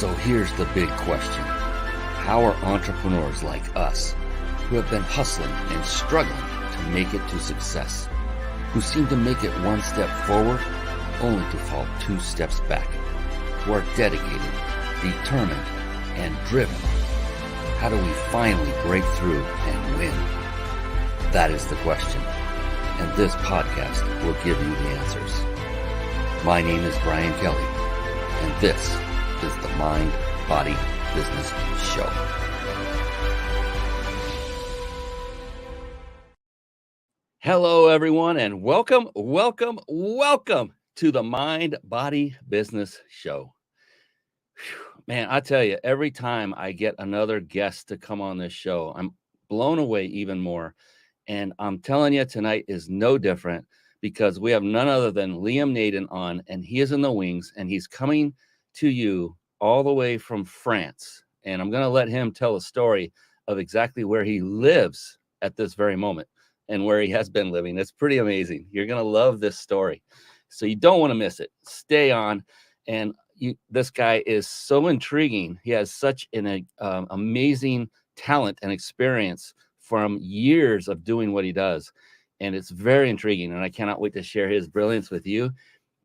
So here's the big question. How are entrepreneurs like us, who have been hustling and struggling to make it to success, who seem to make it one step forward only to fall two steps back, who are dedicated, determined, and driven? How do we finally break through and win? That is the question, and this podcast will give you the answers. My name is Brian Kelly, and this is the Mind, Body, Business Show. Hello, everyone, and welcome to the Mind, Body, Business Show. Whew, man, I tell you, every time I get another guest to come on this show, I'm blown away even more. And I'm telling you, tonight is no different because we have none other than Liam Naden on, and he is in the wings, and he's coming to you all the way from France. And I'm going to let him tell a story of exactly where he lives at this very moment and where he has been living. It's pretty amazing. You're going to love this story. So you don't want to miss it. Stay on. And this guy is so intriguing. He has such an amazing talent and experience from years of doing what he does. And it's very intriguing. And I cannot wait to share his brilliance with you.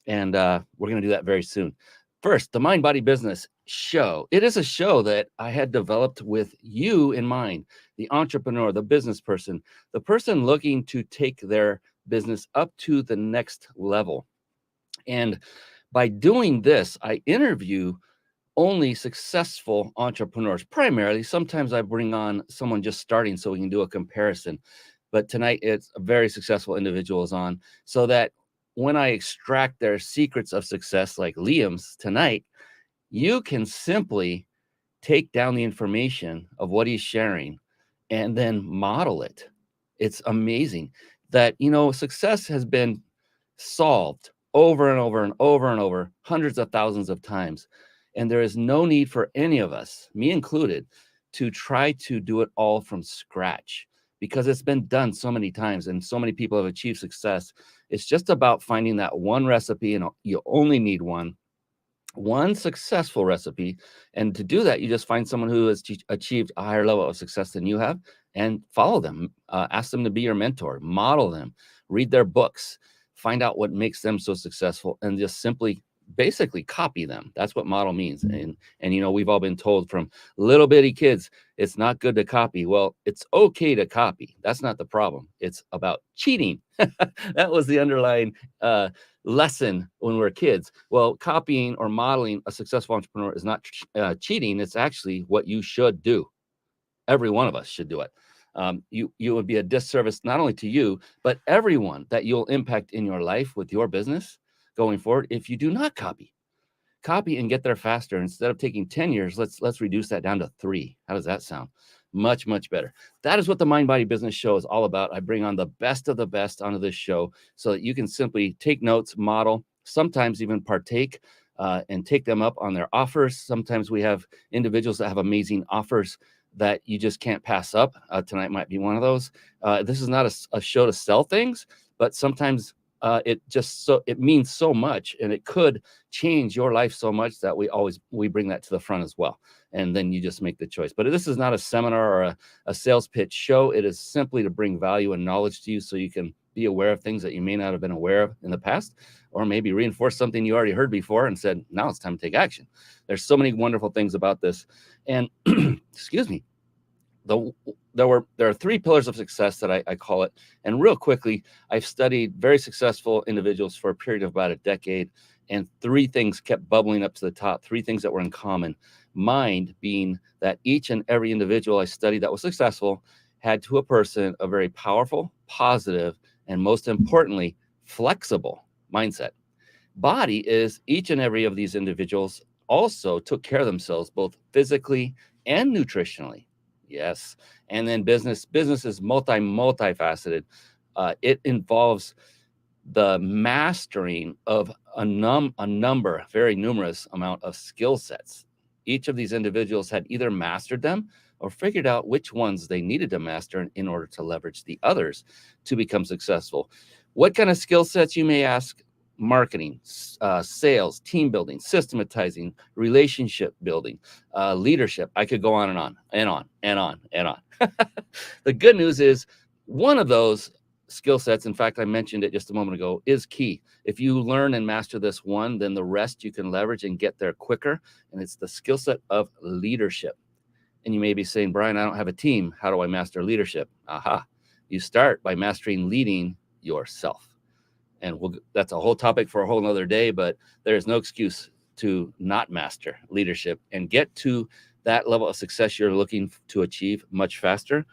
And we're going to do that very soon. First, the Mind Body Business Show. It is a show that I had developed with you in mind, the entrepreneur, the business person, the person looking to take their business up to the next level. And by doing this, I interview only successful entrepreneurs, primarily. Sometimes I bring on someone just starting so we can do a comparison. But tonight, it's a very successful individuals on, so that when I extract their secrets of success, like Liam's tonight, you can simply take down the information of what he's sharing and then model it. It's amazing that, success has been solved over and over and over and over, hundreds of thousands of times. And there is no need for any of us, me included, to try to do it all from scratch, because it's been done so many times and so many people have achieved success. It's just about finding that one recipe, and you only need one successful recipe. And to do that, you just find someone who has achieved a higher level of success than you have and follow them. Ask them to be your mentor, model them, read their books, find out what makes them so successful, and just simply basically copy them. That's what model means. And we've all been told from little bitty kids, it's not good to copy. Well, it's okay to copy. That's not the problem. It's about cheating. That was the underlying lesson when we were kids. Well, copying or modeling a successful entrepreneur is not cheating. It's actually what you should do. Every one of us should do it. You would be a disservice not only to you, but everyone that you'll impact in your life with your business going forward if you do not copy and get there faster. Instead of taking 10 years, let's reduce that down to 3. How does that sound? Much, much better. That is what the Mind Body Business Show is all about. I bring on the best of the best onto this show so that you can simply take notes, model, sometimes even partake, and take them up on their offers. Sometimes we have individuals that have amazing offers that you just can't pass up. Tonight might be one of those. This is not a show to sell things, but sometimes it means so much, and it could change your life so much that we bring that to the front as well. And then you just make the choice. But this is not a seminar or a sales pitch show. It is simply to bring value and knowledge to you so you can be aware of things that you may not have been aware of in the past, or maybe reinforce something you already heard before and said, now it's time to take action. There's so many wonderful things about this. And excuse me. There are 3 pillars of success that I call it. And real quickly, I've studied very successful individuals for a period of about a decade, and 3 things kept bubbling up to the top, 3 things that were in common. Mind being that each and every individual I studied that was successful had to a person a very powerful, positive, and most importantly, flexible mindset. Body is each and every of these individuals also took care of themselves, both physically and nutritionally. Yes. And then business is multifaceted. It involves the mastering of a number, very numerous amount of skill sets. Each of these individuals had either mastered them or figured out which ones they needed to master in order to leverage the others to become successful. What kind of skill sets, you may ask? marketing, sales, team building, systematizing, relationship building, leadership. I could go on and on and on and on and on. The good news is one of those skill sets, in fact, I mentioned it just a moment ago, is key. If you learn and master this one, then the rest you can leverage and get there quicker. And it's the skill set of leadership. And you may be saying, Brian, I don't have a team. How do I master leadership? Aha. You start by mastering leading yourself. And that's a whole topic for a whole nother day, but there's no excuse to not master leadership and get to that level of success you're looking to achieve much faster.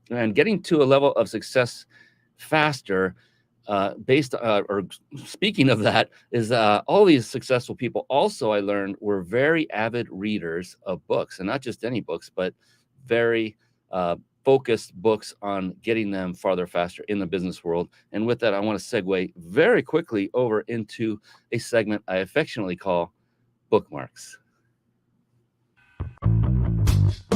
And getting to a level of success faster, or speaking of that, is all these successful people also, I learned, were very avid readers of books, and not just any books, but very focused books on getting them farther faster in the business world. And with that, I want to segue very quickly over into a segment I affectionately call Bookmarks.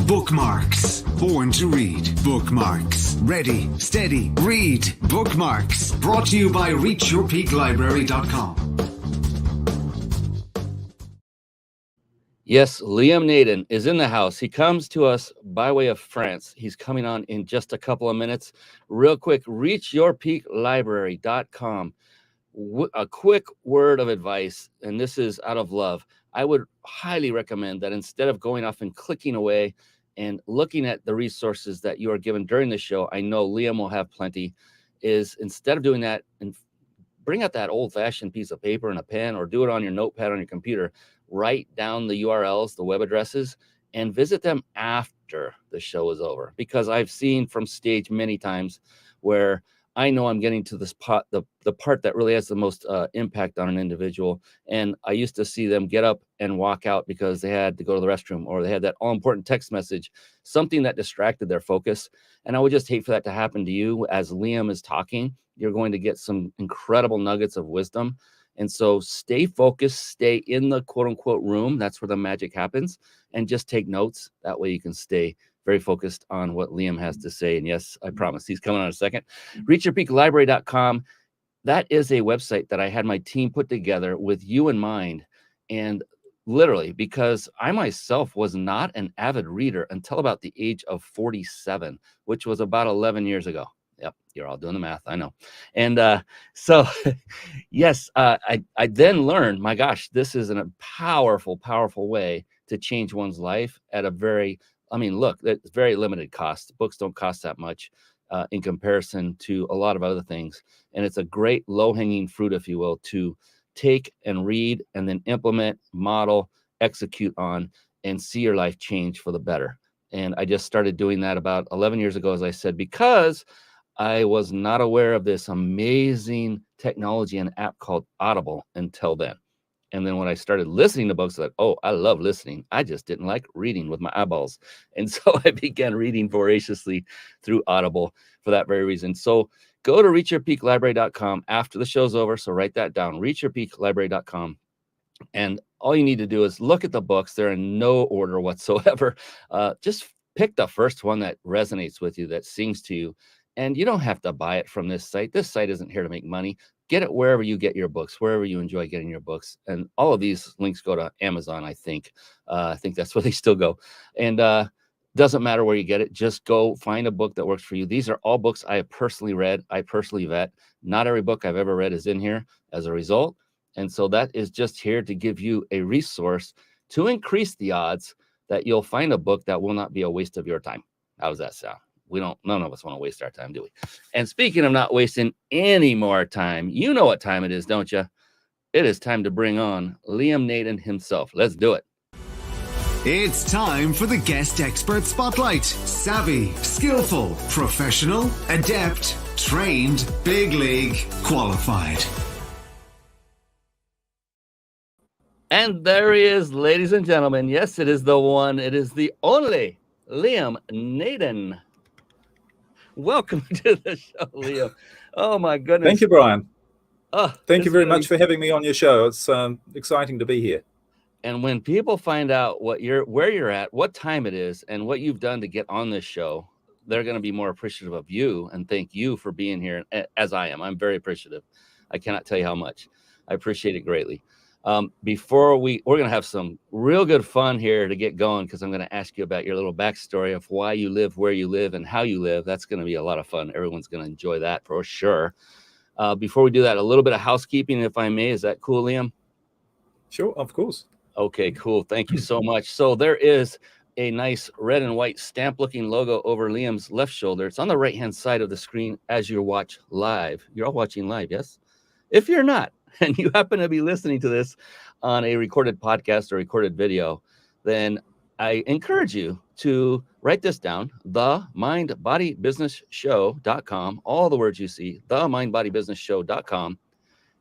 Bookmarks. Born to read. Bookmarks. Ready, steady, read. Bookmarks. Brought to you by ReachYourPeakLibrary.com. Yes, Liam Naden is in the house. He comes to us by way of France. He's coming on in just a couple of minutes. Real quick, ReachYourPeakLibrary.com. A quick word of advice, and this is out of love. I would highly recommend that instead of going off and clicking away and looking at the resources that you are given during the show, I know Liam will have plenty, is instead of doing that, and bring out that old-fashioned piece of paper and a pen, or do it on your notepad on your computer. Write down the URLs, the web addresses, and visit them after the show is over. Because I've seen from stage many times where I know I'm getting to this part, the part that really has the most impact on an individual. And I used to see them get up and walk out because they had to go to the restroom, or they had that all-important text message, something that distracted their focus. And I would just hate for that to happen to you. As Liam is talking, you're going to get some incredible nuggets of wisdom. And so stay focused, stay in the quote unquote room. That's where the magic happens. And just take notes. That way you can stay very focused on what Liam has to say. And yes, I promise he's coming on in a second. ReachYourPeakLibrary.com. That is a website that I had my team put together with you in mind. And literally, because I myself was not an avid reader until about the age of 47, which was about 11 years ago. Yep, you're all doing the math, I know. And so, yes, I then learned, my gosh, this is a powerful, powerful way to change one's life at a very, look, it's very limited cost. Books don't cost that much in comparison to a lot of other things. And it's a great low-hanging fruit, if you will, to take and read and then implement, model, execute on, and see your life change for the better. And I just started doing that about 11 years ago, as I said, because I was not aware of this amazing technology and app called Audible until then. And then when I started listening to books, like, oh, I love listening. I just didn't like reading with my eyeballs. And so I began reading voraciously through Audible for that very reason. So go to ReachYourPeakLibrary.com after the show's over. So write that down, ReachYourPeakLibrary.com. And all you need to do is look at the books. They're in no order whatsoever. Just pick the first one that resonates with you, that sings to you. And you don't have to buy it from this site. This site isn't here to make money. Get it wherever you get your books, wherever you enjoy getting your books. And all of these links go to Amazon, I think. I think that's where they still go. And doesn't matter where you get it. Just go find a book that works for you. These are all books I have personally read. I personally vet. Not every book I've ever read is in here as a result. And so that is just here to give you a resource to increase the odds that you'll find a book that will not be a waste of your time. How does that sound? None of us want to waste our time, do we? And speaking of not wasting any more time, you know what time it is, don't you? It is time to bring on Liam Naden himself. Let's do it. It's time for the Guest Expert Spotlight. Savvy, skillful, professional, adept, trained, big league, qualified. And there he is, ladies and gentlemen. Yes, it is the one. It is the only Liam Naden. Welcome to the show, Liam. Oh, my goodness. Thank you, Brian. Oh, Thank you very much for having me on your show. It's exciting to be here. And when people find out where you're at, what time it is, and what you've done to get on this show, they're going to be more appreciative of you and thank you for being here, as I am. I'm very appreciative. I cannot tell you how much. I appreciate it greatly. Before we're going to have some real good fun here to get going, because I'm going to ask you about your little backstory of why you live where you live and how you live. That's going to be a lot of fun. Everyone's going to enjoy that for sure. Before we do that, a little bit of housekeeping, if I may. Is that cool, Liam? Sure, of course. Okay, cool. Thank you so much. So there is a nice red and white stamp looking logo over Liam's left shoulder. It's on the right-hand side of the screen as you watch live. You're all watching live, yes? If you're not, and you happen to be listening to this on a recorded podcast or recorded video, then I encourage you to write this down, themindbodybusinessshow.com, all the words you see, themindbodybusinessshow.com,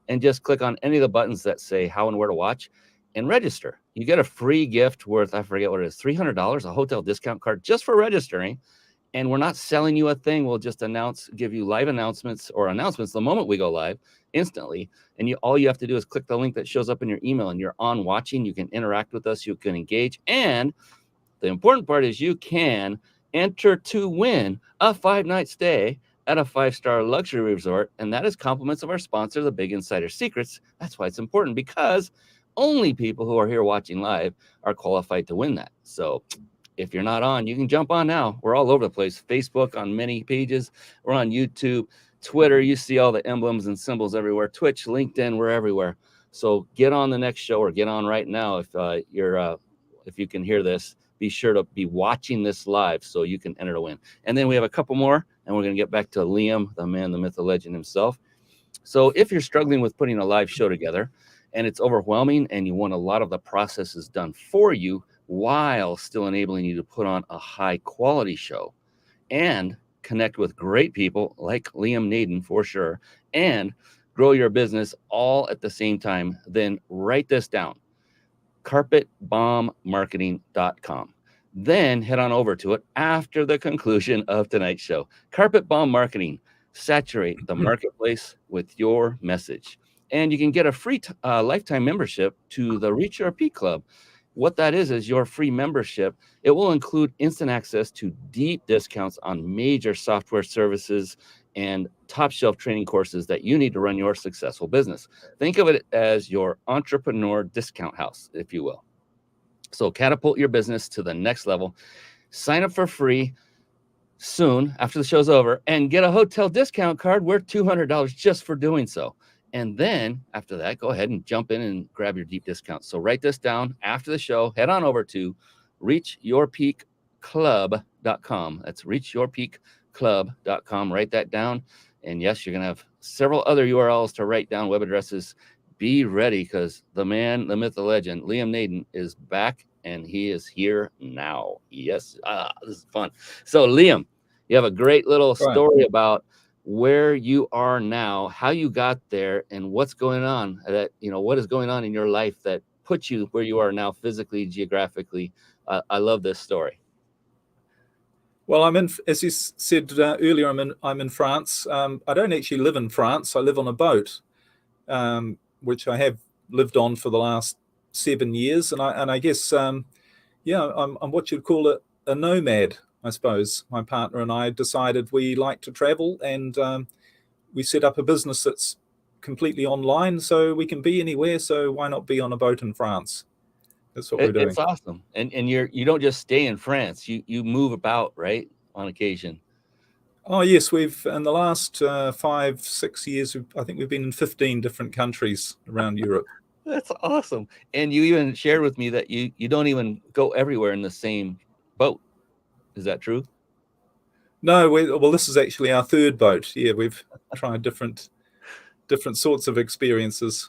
and just click on any of the buttons that say how and where to watch and register. You get a free gift worth, I forget what it is, $300, a hotel discount card just for registering. And we're not selling you a thing. We'll just give you live announcements or announcements the moment we go live instantly. And all you have to do is click the link that shows up in your email and you're on watching. You can interact with us. You can engage. And the important part is you can enter to win a 5-night stay at a 5-star luxury resort. And that is compliments of our sponsor, the Big Insider Secrets. That's why it's important, because only people who are here watching live are qualified to win that. So if you're not on, you can jump on now. We're all over the place. Facebook on many pages. We're on YouTube, Twitter. You see all the emblems and symbols everywhere. Twitch, LinkedIn, we're everywhere. So get on the next show, or get on right now. If you can hear this, be sure to be watching this live so you can enter to win. And then we have a couple more, and we're going to get back to Liam, the man, the myth, the legend himself. So if you're struggling with putting a live show together and it's overwhelming and you want a lot of the processes done for you, while still enabling you to put on a high quality show and connect with great people like Liam Naden for sure, and grow your business all at the same time, then write this down, carpetbombmarketing.com. Then head on over to it after the conclusion of tonight's show. Carpet Bomb Marketing, saturate the marketplace with your message. And you can get a free lifetime membership to the Reach Your Peak Club. What that is your free membership. It will include instant access to deep discounts on major software services and top shelf training courses that you need to run your successful business. Think of it as your entrepreneur discount house, if you will. So catapult your business to the next level. Sign up for free soon after the show's over and get a hotel discount card worth $200 just for doing so. And then after that, go ahead and jump in and grab your deep discount. So write this down after the show. Head on over to reachyourpeakclub.com. That's reachyourpeakclub.com. Write that down. And yes, you're going to have several other URLs to write down, web addresses. Be ready, because the man, the myth, the legend, Liam Naden, is back, and he is here now. Yes. This is fun. So Liam, you have a great little story about where you are now, how you got there, and what's going on, what is going on in your life that puts you where you are now, physically, geographically. I love this story. Well, as you said earlier, I'm in France. I don't actually live in France. I live on a boat, which I have lived on for the last 7 years. And I guess, I'm what you'd call a nomad, I suppose. My partner and I decided we like to travel, and we set up a business that's completely online, so we can be anywhere. So why not be on a boat in France? That's what we're doing. It's awesome. And you don't just stay in France. You move about, right, on occasion. Oh yes, we've in the last 5-6 years, I think we've been in 15 different countries around Europe. That's awesome. And you even shared with me that you don't even go everywhere in the same boat. Is that true? No, well, this is actually our third boat. Yeah, we've tried different sorts of experiences.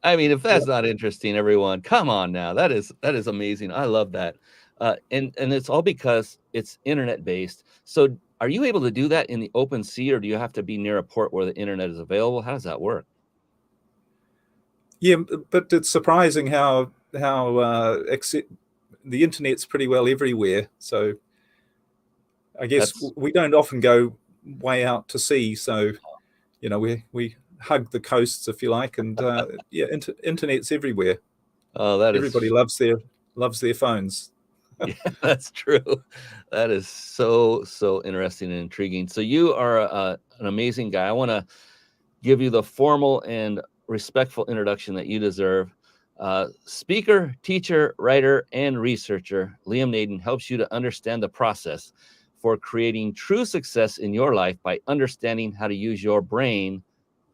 I mean, if that's not interesting, everyone, come on now. That is amazing. I love that. And it's all because it's internet based. So are you able to do that in the open sea, or do you have to be near a port where the internet is available? How does that work? Yeah, but it's surprising how the internet's pretty well everywhere. So I guess we don't often go way out to sea. So, we hug the coasts, if you like, and internet's everywhere. Oh, everybody loves their phones. Yeah, that's true. That is so interesting and intriguing. So you are an amazing guy. I want to give you the formal and respectful introduction that you deserve. Speaker, teacher, writer, and researcher, Liam Naden helps you to understand the process for creating true success in your life by understanding how to use your brain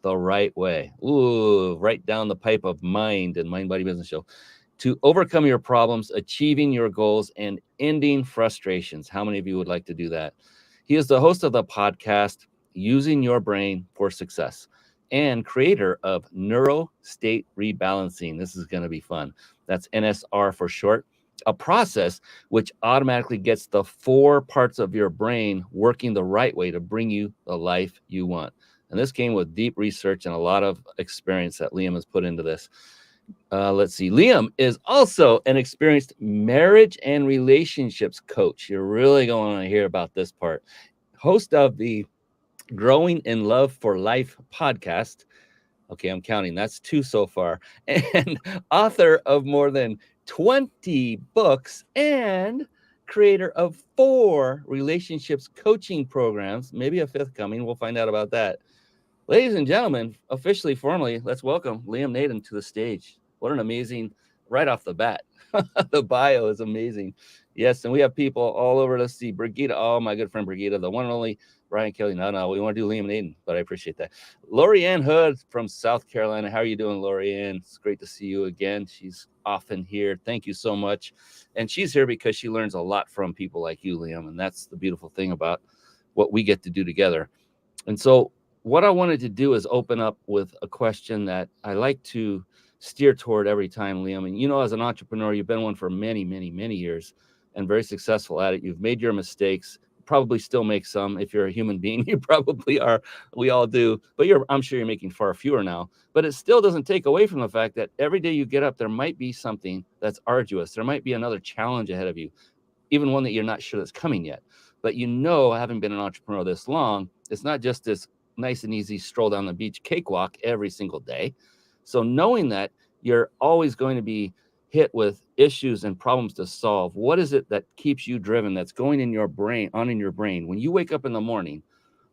the right way. Ooh, right down the pipe of mind and Mind Body Business Show. To overcome your problems, achieving your goals, and ending frustrations. How many of you would like to do that? He is the host of the podcast, Using Your Brain for Success, and creator of Neuro-State Rebalancing. This is going to be fun. That's NSR for short. A process which automatically gets the 4 parts of your brain working the right way to bring you the life you want. And this came with deep research and a lot of experience that Liam has put into this. Let's see. Liam is also an experienced marriage and relationships coach. You're really going to want to hear about this part. Host of the Growing in Love for Life podcast. Okay, I'm counting. That's 2 so far. And author of more than 20 books and creator of 4 relationships coaching programs, maybe a 5th coming. We'll find out about that. Ladies and gentlemen, officially, formally, let's welcome Liam Naden to the stage. What an amazing, right off the bat. The bio is amazing. Yes, and we have people all over. Let's see, Brigitte. Oh, my good friend Brigitte, the one and only Brian Kelly. No, we want to do Liam Naden, but I appreciate that. Lori-Ann Hood from South Carolina. How are you doing, Lori-Ann? It's great to see you again. She's often here. Thank you so much. And she's here because she learns a lot from people like you, Liam, and that's the beautiful thing about what we get to do together. And so what I wanted to do is open up with a question that I like to steer toward every time, Liam. And you know, as an entrepreneur, you've been one for many, many, many years and very successful at it. You've made your mistakes, probably still make some. If you're a human being, you probably are. We all do. But I'm sure you're making far fewer now. But it still doesn't take away from the fact that every day you get up, there might be something that's arduous. There might be another challenge ahead of you, even one that you're not sure that's coming yet. But you know, having been an entrepreneur this long, it's not just this nice and easy stroll down the beach cakewalk every single day. So knowing that you're always going to be hit with issues and problems to solve, what is it that keeps you driven, that's going in your brain, when you wake up in the morning?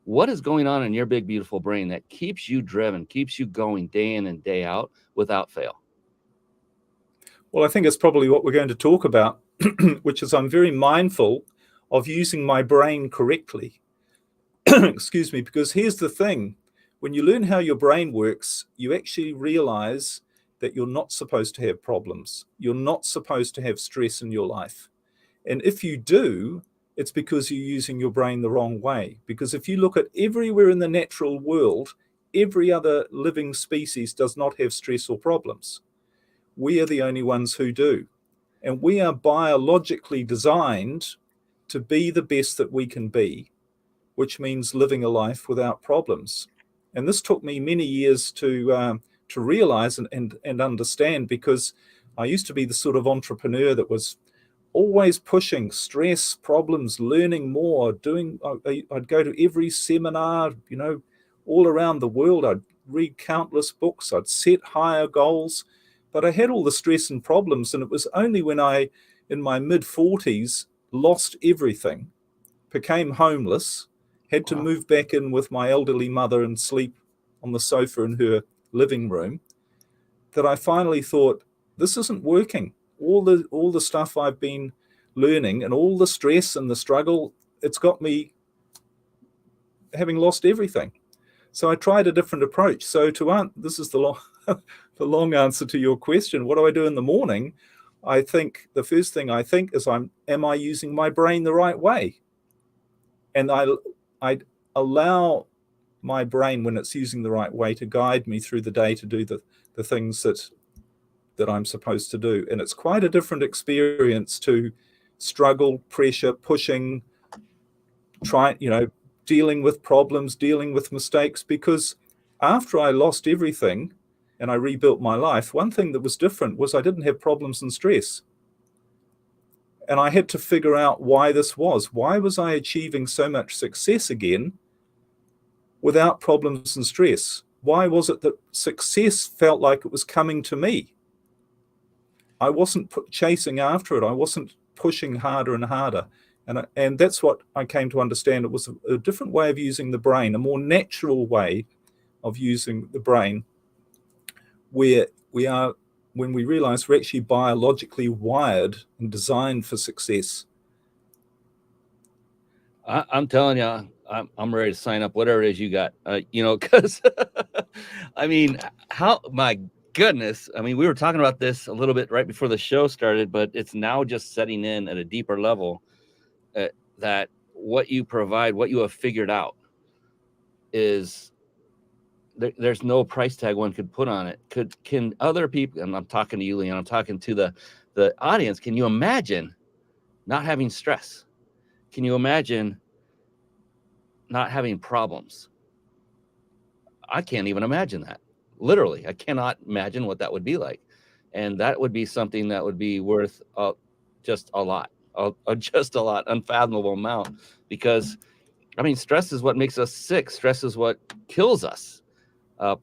What is going on in your big, beautiful brain that keeps you driven, keeps you going day in and day out without fail? Well, I think it's probably what we're going to talk about, which is I'm very mindful of using my brain correctly. Excuse me, because here's the thing. When you learn how your brain works, you actually realize that you're not supposed to have problems. You're not supposed to have stress in your life. And if you do, it's because you're using your brain the wrong way. Because if you look at everywhere in the natural world, every other living species does not have stress or problems. We are the only ones who do. And we are biologically designed to be the best that we can be, which means living a life without problems. And this took me many years to realize and understand, because I used to be the sort of entrepreneur that was always pushing stress, problems, learning more, I'd go to every seminar, all around the world. I'd read countless books. I'd set higher goals, but I had all the stress and problems. And it was only when I, in my mid-40s, lost everything, became homeless, had to move back in with my elderly mother and sleep on the sofa in her living room, that I finally thought, this isn't working. All the stuff I've been learning and all the stress and the struggle, it's got me having lost everything. So I tried a different approach. So this is the long answer to your question. What do I do in the morning? I think the first thing I think is, am I using my brain the right way? And I allow my brain, when it's using the right way, to guide me through the day to do the things that I'm supposed to do. And it's quite a different experience to struggle, pressure, pushing, dealing with problems, dealing with mistakes. Because after I lost everything and I rebuilt my life, one thing that was different was I didn't have problems and stress. And I had to figure out why this was. Why was I achieving so much success again without problems and stress? Why was it that success felt like it was coming to me? I wasn't chasing after it. I wasn't pushing harder and harder. And that's what I came to understand. It was a different way of using the brain, a more natural way of using the brain. where we are, when we realize we're actually biologically wired and designed for success. I'm telling you, I'm ready to sign up, whatever it is you got, because I mean, my goodness. I mean, we were talking about this a little bit right before the show started, but it's now just setting in at a deeper level, that what you provide, what you have figured out is there's no price tag one could put on it. Can other people, and I'm talking to you, Leon, I'm talking to the audience, can you imagine not having stress? Can you imagine not having problems? I can't even imagine that. Literally, I cannot imagine what that would be like. And that would be something that would be worth just a lot, just a lot, unfathomable amount. Because, I mean, stress is what makes us sick. Stress is what kills us.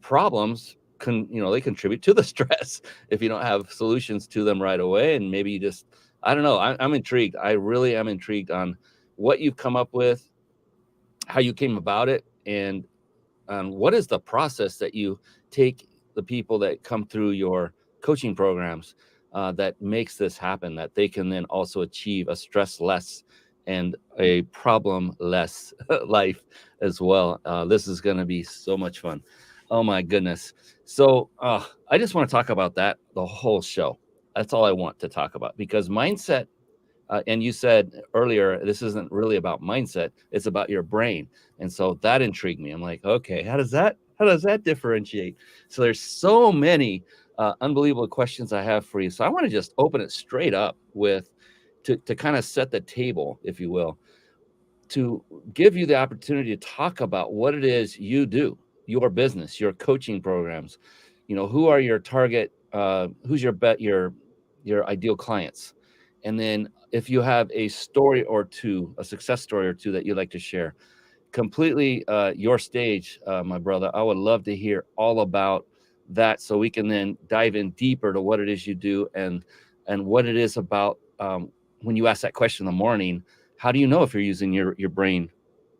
Problems they contribute to the stress if you don't have solutions to them right away. And maybe you just, I don't know. I'm intrigued. I really am intrigued on what you've come up with, how you came about it, and what is the process that you take the people that come through your coaching programs that makes this happen, that they can then also achieve a stress less and a problem less life as well. This is going to be so much fun. Oh my goodness. So I just want to talk about that the whole show. That's all I want to talk about, because mindset, and you said earlier, this isn't really about mindset, it's about your brain. And so that intrigued me. I'm like, okay, how does that differentiate? So there's so many unbelievable questions I have for you. So I want to just open it straight up with, to kind of set the table, if you will, to give you the opportunity to talk about what it is you do, your business, your coaching programs. Who are your target, who's your ideal clients? And then if you have a story or two, a success story or two that you'd like to share, completely your stage, my brother. I would love to hear all about that, so we can then dive in deeper to what it is you do, and what it is about when you ask that question in the morning. How do you know if you're using your brain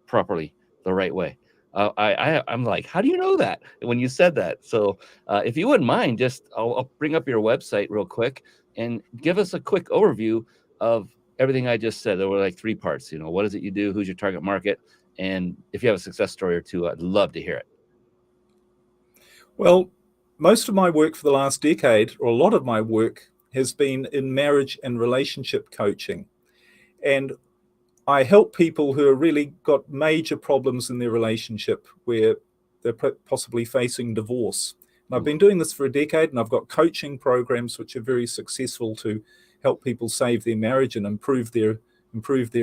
properly, the right way? I'm like, how do you know that when you said that? So if you wouldn't mind, just I'll bring up your website real quick and give us a quick overview of everything I just said. There were like 3 parts. What is it you do? Who's your target market? And if you have a success story or two, I'd love to hear it. Well, most of my work for the last decade, or a lot of my work, has been in marriage and relationship coaching. And I help people who have really got major problems in their relationship, where they're possibly facing divorce. And I've been doing this for a decade, and I've got coaching programs which are very successful to help people save their marriage and improve their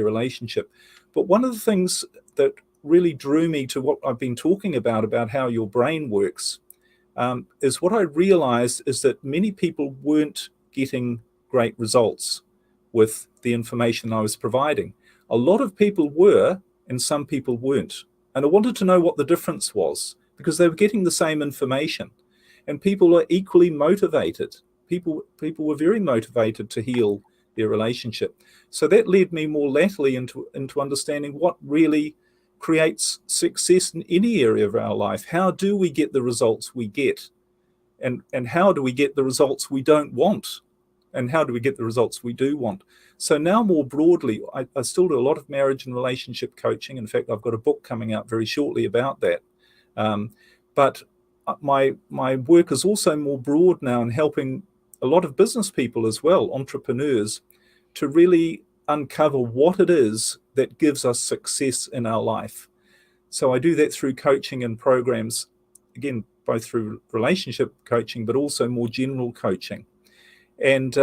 relationship. But one of the things that really drew me to what I've been talking about how your brain works, is what I realized is that many people weren't getting great results with the information I was providing. A lot of people were, and some people weren't. And I wanted to know what the difference was, because they were getting the same information. And people are equally motivated. People were very motivated to heal their relationship. So that led me more latterly into understanding what really creates success in any area of our life. How do we get the results we get? And how do we get the results we don't want? And how do we get the results we do want? So now more broadly, I still do a lot of marriage and relationship coaching. In fact, I've got a book coming out very shortly about that. But my work is also more broad now in helping a lot of business people as well, entrepreneurs, to really uncover what it is that gives us success in our life. So I do that through coaching and programs, again, both through relationship coaching, but also more general coaching. And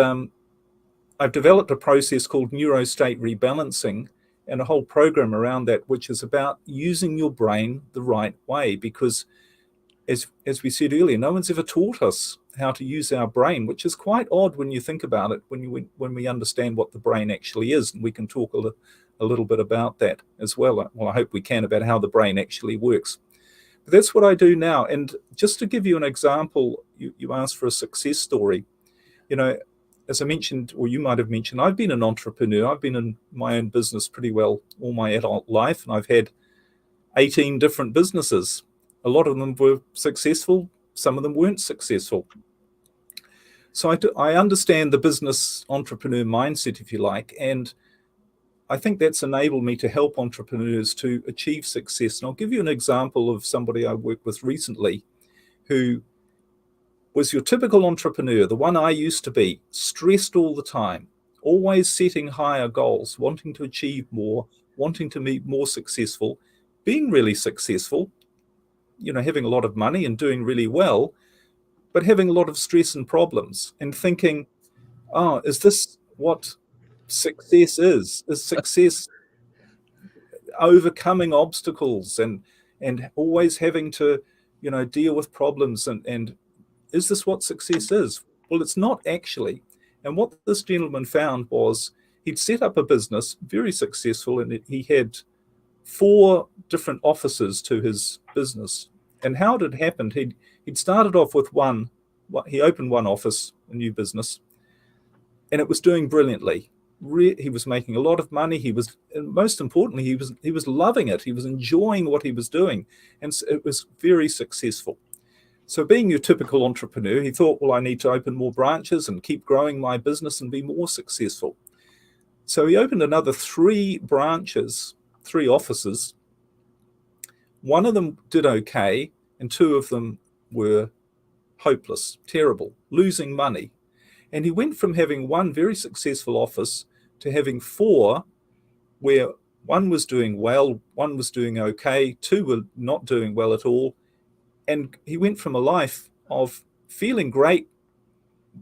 I've developed a process called Neuro-State Rebalancing, and a whole program around that, which is about using your brain the right way. Because as we said earlier, no one's ever taught us how to use our brain, which is quite odd when you think about it, when we understand what the brain actually is. And we can talk a little bit about that as well. Well, I hope we can, about how the brain actually works. But that's what I do now. And just to give you an example, you asked for a success story. As I mentioned, or you might have mentioned, I've been an entrepreneur. I've been in my own business pretty well all my adult life, and I've had 18 different businesses. A lot of them were successful, some of them weren't successful. So I understand the business entrepreneur mindset, if you like, and I think that's enabled me to help entrepreneurs to achieve success. And I'll give you an example of somebody I worked with recently who was your typical entrepreneur, the one I used to be, stressed all the time, always setting higher goals, wanting to achieve more, wanting to be more successful, being really successful, having a lot of money and doing really well, but having a lot of stress and problems and thinking, oh, is this what success is? Is success overcoming obstacles and always having to, deal with problems and is this what success is? Well, it's not actually. And what this gentleman found was he'd set up a business, very successful, and he had 4 different offices to his business. And how it had happened, he'd started off with one. He opened one office, a new business, and it was doing brilliantly. He was making a lot of money. And most importantly, he was loving it. He was enjoying what he was doing, and so it was very successful. So being your typical entrepreneur, he thought, well, I need to open more branches and keep growing my business and be more successful. So he opened another 3 branches, 3 offices. One of them did okay, and 2 of them were hopeless, terrible, losing money. And he went from having 1 very successful office to having 4, where 1 was doing well, 1 was doing okay, 2 were not doing well at all. And he went from a life of feeling great,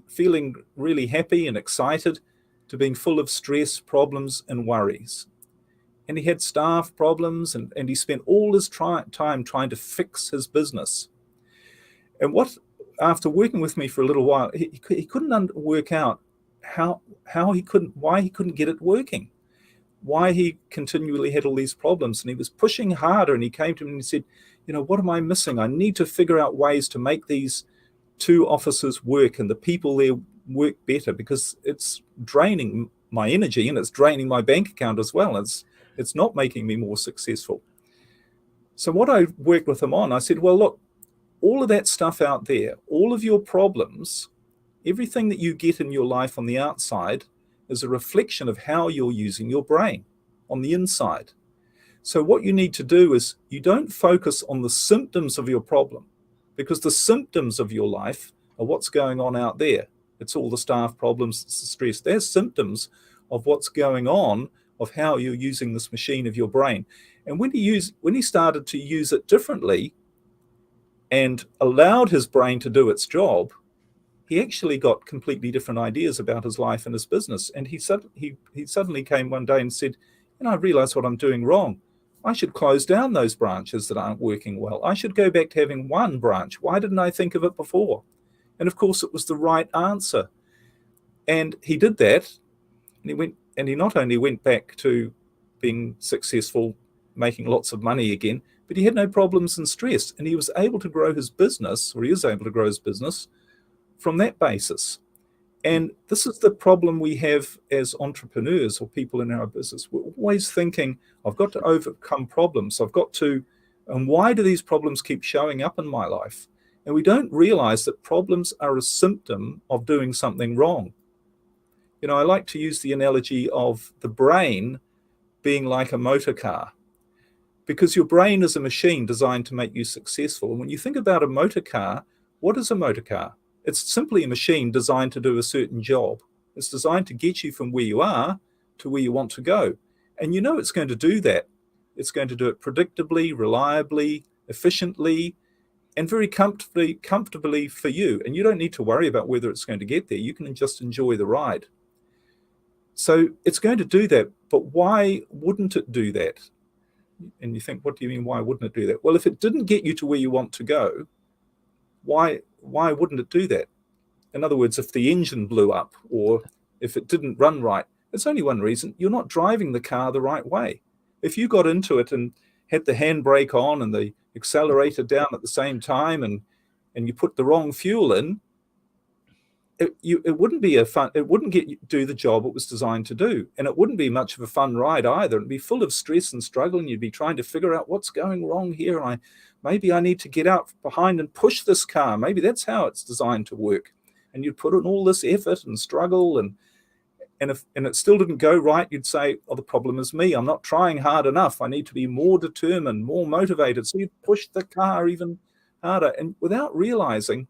feeling really happy and excited, to being full of stress, problems, and worries. And he had staff problems, and he spent all his time trying to fix his business. And after working with me for a little while, he couldn't work out why he couldn't get it working, why he continually had all these problems. And he was pushing harder, and he came to me and he said, what am I missing? I need to figure out ways to make these 2 offices work and the people there work better, because it's draining my energy and it's draining my bank account as well. It's not making me more successful. So what I worked with him on, I said, well, look, all of that stuff out there, all of your problems, everything that you get in your life on the outside is a reflection of how you're using your brain on the inside. So what you need to do is you don't focus on the symptoms of your problem, because the symptoms of your life are what's going on out there. It's all the staff problems, it's the stress. They're symptoms of what's going on, of how you're using this machine of your brain. And when he started to use it differently and allowed his brain to do its job, he actually got completely different ideas about his life and his business. And he suddenly came one day and said, I realize what I'm doing wrong. I should close down those branches that aren't working well. I should go back to having 1 branch. Why didn't I think of it before? And of course, it was the right answer. And he did that. And he not only went back to being successful, making lots of money again, but he had no problems and stress. And he was able to grow his business, or he is able to grow his business from that basis. And this is the problem we have as entrepreneurs or people in our business. We're always thinking, I've got to overcome problems. And why do these problems keep showing up in my life? And we don't realize that problems are a symptom of doing something wrong. I like to use the analogy of the brain being like a motor car, because your brain is a machine designed to make you successful. And when you think about a motor car, what is a motor car? It's simply a machine designed to do a certain job. It's designed to get you from where you are to where you want to go. And it's going to do that. It's going to do it predictably, reliably, efficiently, and very comfortably for you. And you don't need to worry about whether it's going to get there. You can just enjoy the ride. So it's going to do that, but why wouldn't it do that? And you think, what do you mean, why wouldn't it do that? Well, if it didn't get you to where you want to go, why wouldn't it do that? In other words, if the engine blew up or if it didn't run right, it's only one reason: you're not driving the car the right way. If you got into it and had the handbrake on and the accelerator down at the same time and you put the wrong fuel in, it wouldn't be it wouldn't do the job it was designed to do. And it wouldn't be much of a fun ride either. It'd be full of stress and struggle, and you'd be trying to figure out what's going wrong here. And maybe I need to get out behind and push this car. Maybe that's how it's designed to work. And you'd put in all this effort and struggle, and it still didn't go right, you'd say, oh, the problem is me. I'm not trying hard enough. I need to be more determined, more motivated. So you'd push the car even harder, and without realizing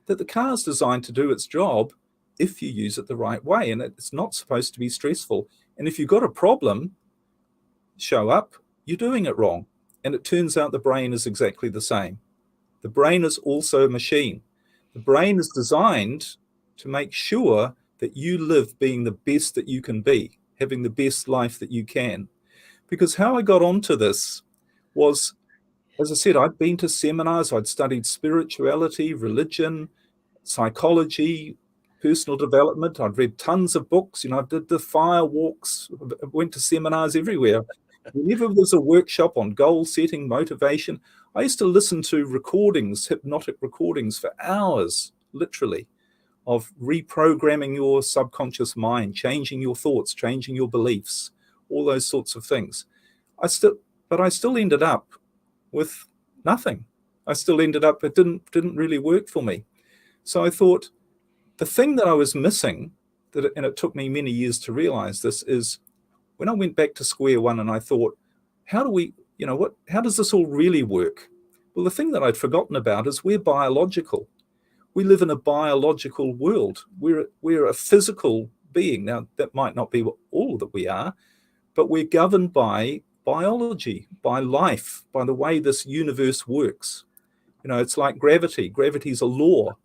that the car is designed to do its job if you use it the right way, and it's not supposed to be stressful. And if you've got a problem show up, you're doing it wrong. And it turns out the brain is exactly the same. The brain is also a machine. The brain is designed to make sure that you live being the best that you can be, having the best life that you can. Because how I got onto this was, as I said, I'd been to seminars, I'd studied spirituality, religion, psychology, personal development. I'd read tons of books. I did the fire walks, went to seminars everywhere. Whenever there's a workshop on goal setting, motivation, I used to listen to recordings, hypnotic recordings for hours, literally, of reprogramming your subconscious mind, changing your thoughts, changing your beliefs, all those sorts of things. But I still ended up with nothing. I still ended up, it didn't really work for me. So I thought the thing that I was missing, and it took me many years to realize this, is when I went back to square one and I thought, how does this all really work? Well, the thing that I'd forgotten about is we're biological. We live in a biological world. We're a physical being. Now, that might not be all that we are, but we're governed by biology, by life, by the way this universe works. It's like gravity. Gravity is a law.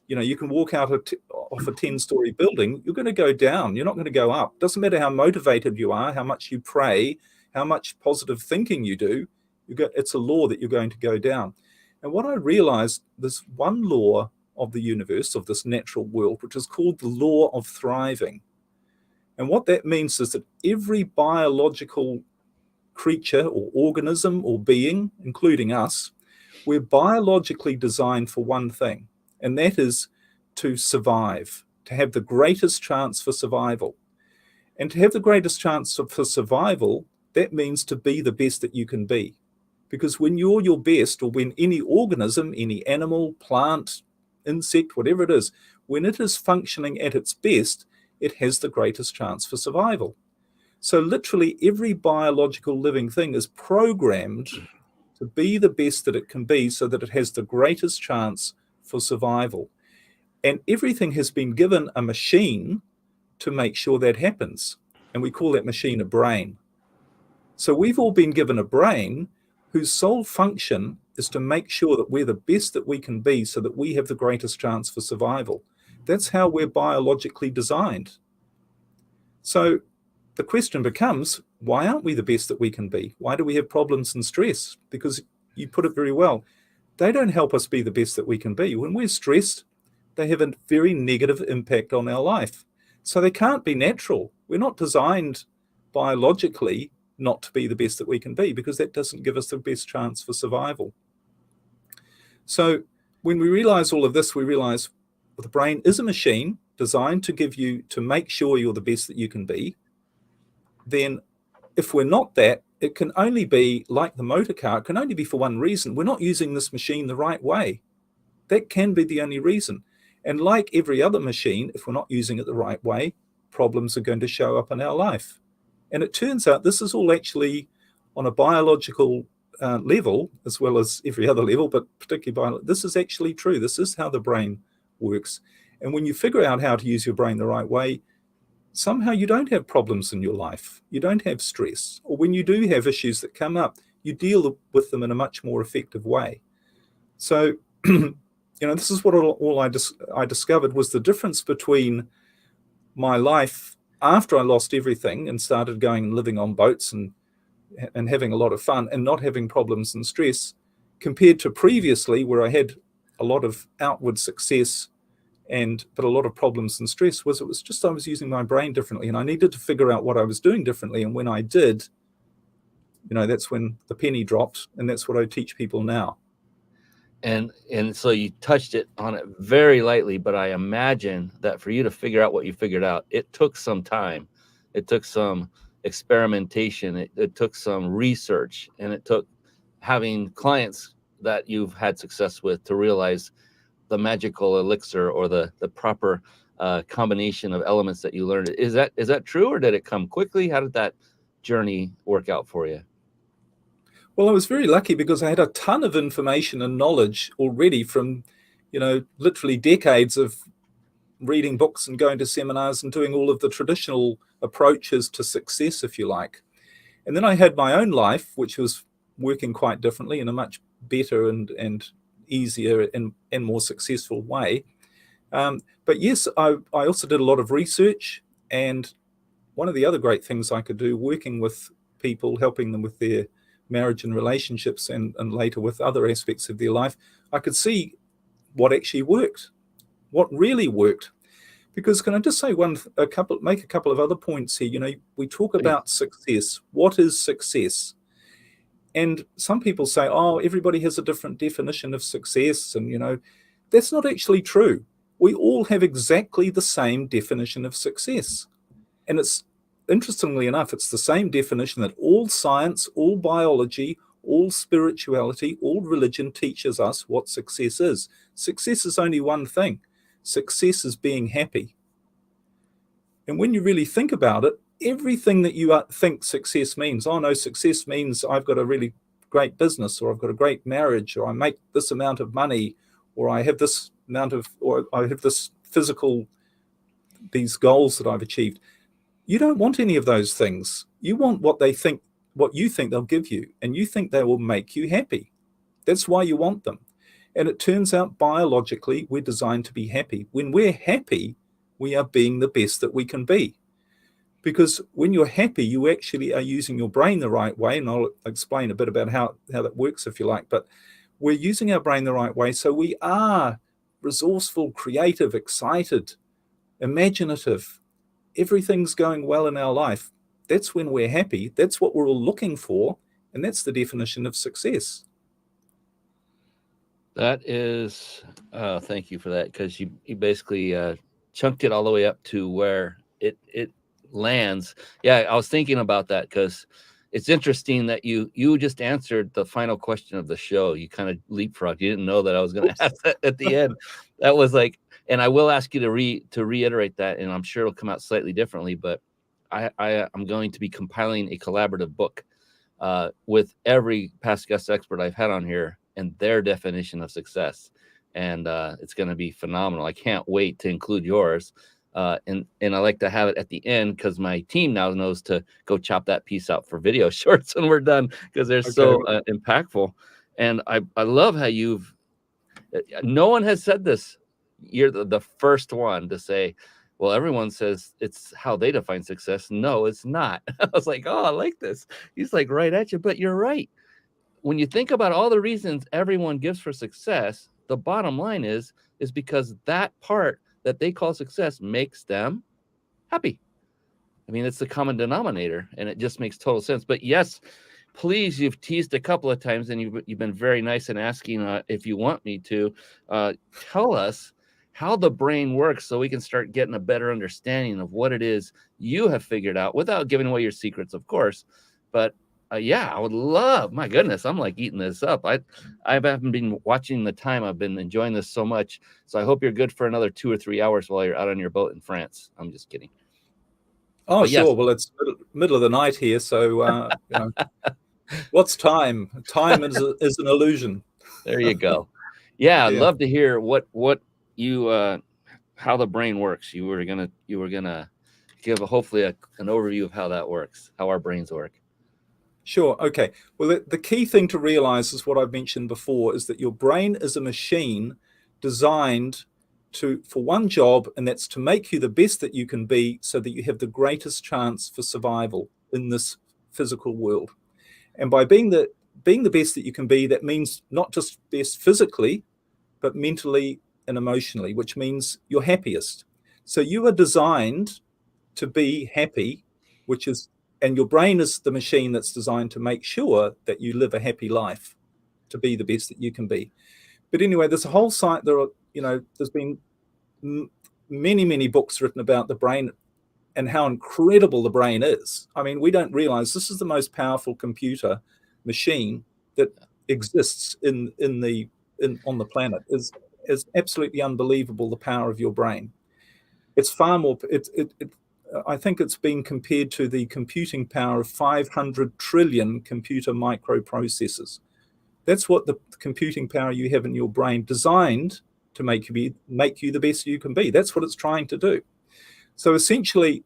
You can walk out off a 10-story building, you're going to go down. You're not going to go up. Doesn't matter how motivated you are, how much you pray, how much positive thinking you do. It's a law that you're going to go down. And what I realized, there's one law of the universe, of this natural world, which is called the law of thriving. And what that means is that every biological creature or organism or being, including us, we're biologically designed for one thing, and that is to survive, to have the greatest chance for survival. And to have the greatest chance for survival, that means to be the best that you can be. Because when you're your best, or when any organism, any animal, plant, insect, whatever it is, when it is functioning at its best, it has the greatest chance for survival. So literally every biological living thing is programmed to be the best that it can be so that it has the greatest chance for survival. And everything has been given a machine to make sure that happens. And we call that machine a brain. So we've all been given a brain whose sole function is to make sure that we're the best that we can be so that we have the greatest chance for survival. That's how we're biologically designed. So the question becomes, why aren't we the best that we can be? Why do we have problems and stress? Because you put it very well, they don't help us be the best that we can be. When we're stressed, they have a very negative impact on our life. So they can't be natural. We're not designed biologically not to be the best that we can be, because that doesn't give us the best chance for survival. So when we realize all of this, we realize the brain is a machine designed to make sure you're the best that you can be. Then if we're not that, it can only be like the motor car. It can only be for one reason. We're not using this machine the right way. That can be the only reason. And like every other machine, if we're not using it the right way, problems are going to show up in our life. And it turns out this is all actually on a biological level, as well as every other level, but particularly this is actually true. This is how the brain works. And when you figure out how to use your brain the right way, somehow you don't have problems in your life. You don't have stress. Or when you do have issues that come up, you deal with them in a much more effective way. So, this is what I discovered was the difference between my life after I lost everything and started going and living on boats and having a lot of fun and not having problems and stress, compared to previously where I had a lot of outward success but a lot of problems and stress, was I was using my brain differently, and I needed to figure out what I was doing differently. And when I did, that's when the penny dropped, and that's what I teach people now. And so you touched it on it very lightly, but I imagine that for you to figure out what you figured out, it took some time. It took some experimentation. It took some research, and it took having clients that you've had success with to realize the magical elixir or the proper combination of elements that you learned. Is that true, or did it come quickly? How did that journey work out for you? Well, I was very lucky because I had a ton of information and knowledge already from, literally decades of reading books and going to seminars and doing all of the traditional approaches to success, if you like. And then I had my own life, which was working quite differently in a much better and easier and more successful way. But yes, I also did a lot of research. And one of the other great things I could do working with people, helping them with their marriage and relationships and later with other aspects of their life, I could see what actually worked, what really worked. Because can I just say make a couple of other points here? We talk about success. What is success? And some people say, oh, everybody has a different definition of success. And, that's not actually true. We all have exactly the same definition of success. And it's, interestingly enough, it's the same definition that all science, all biology, all spirituality, all religion teaches us what success is. Success is only one thing. Success is being happy. And when you really think about it, everything that you think success means, oh no, success means I've got a really great business, or I've got a great marriage, or I make this amount of money, or I have this amount of, or I have this physical, these goals that I've achieved. You don't want any of those things. You want what you think they'll give you, and you think they will make you happy. That's why you want them. And it turns out biologically, we're designed to be happy. When we're happy, we are being the best that we can be. Because when you're happy, you actually are using your brain the right way. And I'll explain a bit about how that works, if you like. But we're using our brain the right way. So we are resourceful, creative, excited, imaginative. Everything's going well in our life. That's when we're happy. That's what we're all looking for. And that's the definition of success. That is, thank you for that, because you basically chunked it all the way up to where it lands. Yeah, I was thinking about that because it's interesting that you just answered the final question of the show. You kind of leapfrogged. You didn't know that I was going to ask that at the end. That was like, and I will ask you to reiterate that, and I'm sure it'll come out slightly differently. But I'm going to be compiling a collaborative book with every past guest expert I've had on here and their definition of success. And it's going to be phenomenal. I can't wait to include yours. And I like to have it at the end because my team now knows to go chop that piece out for video shorts when we're done, because they're so impactful. And I love how no one has said this. You're the first one to say, well, everyone says it's how they define success. No, it's not. I was like, oh, I like this. He's like right at you, but you're right. When you think about all the reasons everyone gives for success, the bottom line is because that part that they call success makes them happy. I mean, it's the common denominator, and it just makes total sense. But yes, please, you've teased a couple of times, and you've been very nice in asking if you want me to tell us how the brain works so we can start getting a better understanding of what it is you have figured out without giving away your secrets, of course. But yeah, I would love, my goodness, I'm like eating this up. I haven't been watching the time. I've been enjoying this so much. So I hope you're good for another 2 or 3 hours while you're out on your boat in France. I'm just kidding. Oh, but sure. Yes. Well, it's middle of the night here. So, what's time? Time is an illusion. There you go. Yeah, I'd love to hear what you, how the brain works. You were gonna give hopefully an overview of how that works, how our brains work. Sure. Okay. Well, the key thing to realize is what I've mentioned before, is that your brain is a machine designed for one job, and that's to make you the best that you can be so that you have the greatest chance for survival in this physical world. And by being the best that you can be, that means not just best physically, but mentally and emotionally, which means you're happiest. So you are designed to be happy, and your brain is the machine that's designed to make sure that you live a happy life, to be the best that you can be. But anyway, there's a whole site. There's been many books written about the brain and how incredible the brain is. I mean, we don't realize this is the most powerful computer machine that exists on the planet. Is absolutely unbelievable, the power of your brain. It's far more. I think it's been compared to the computing power of 500 trillion computer microprocessors. That's what the computing power you have in your brain, designed to make you the best you can be. That's what it's trying to do. So essentially,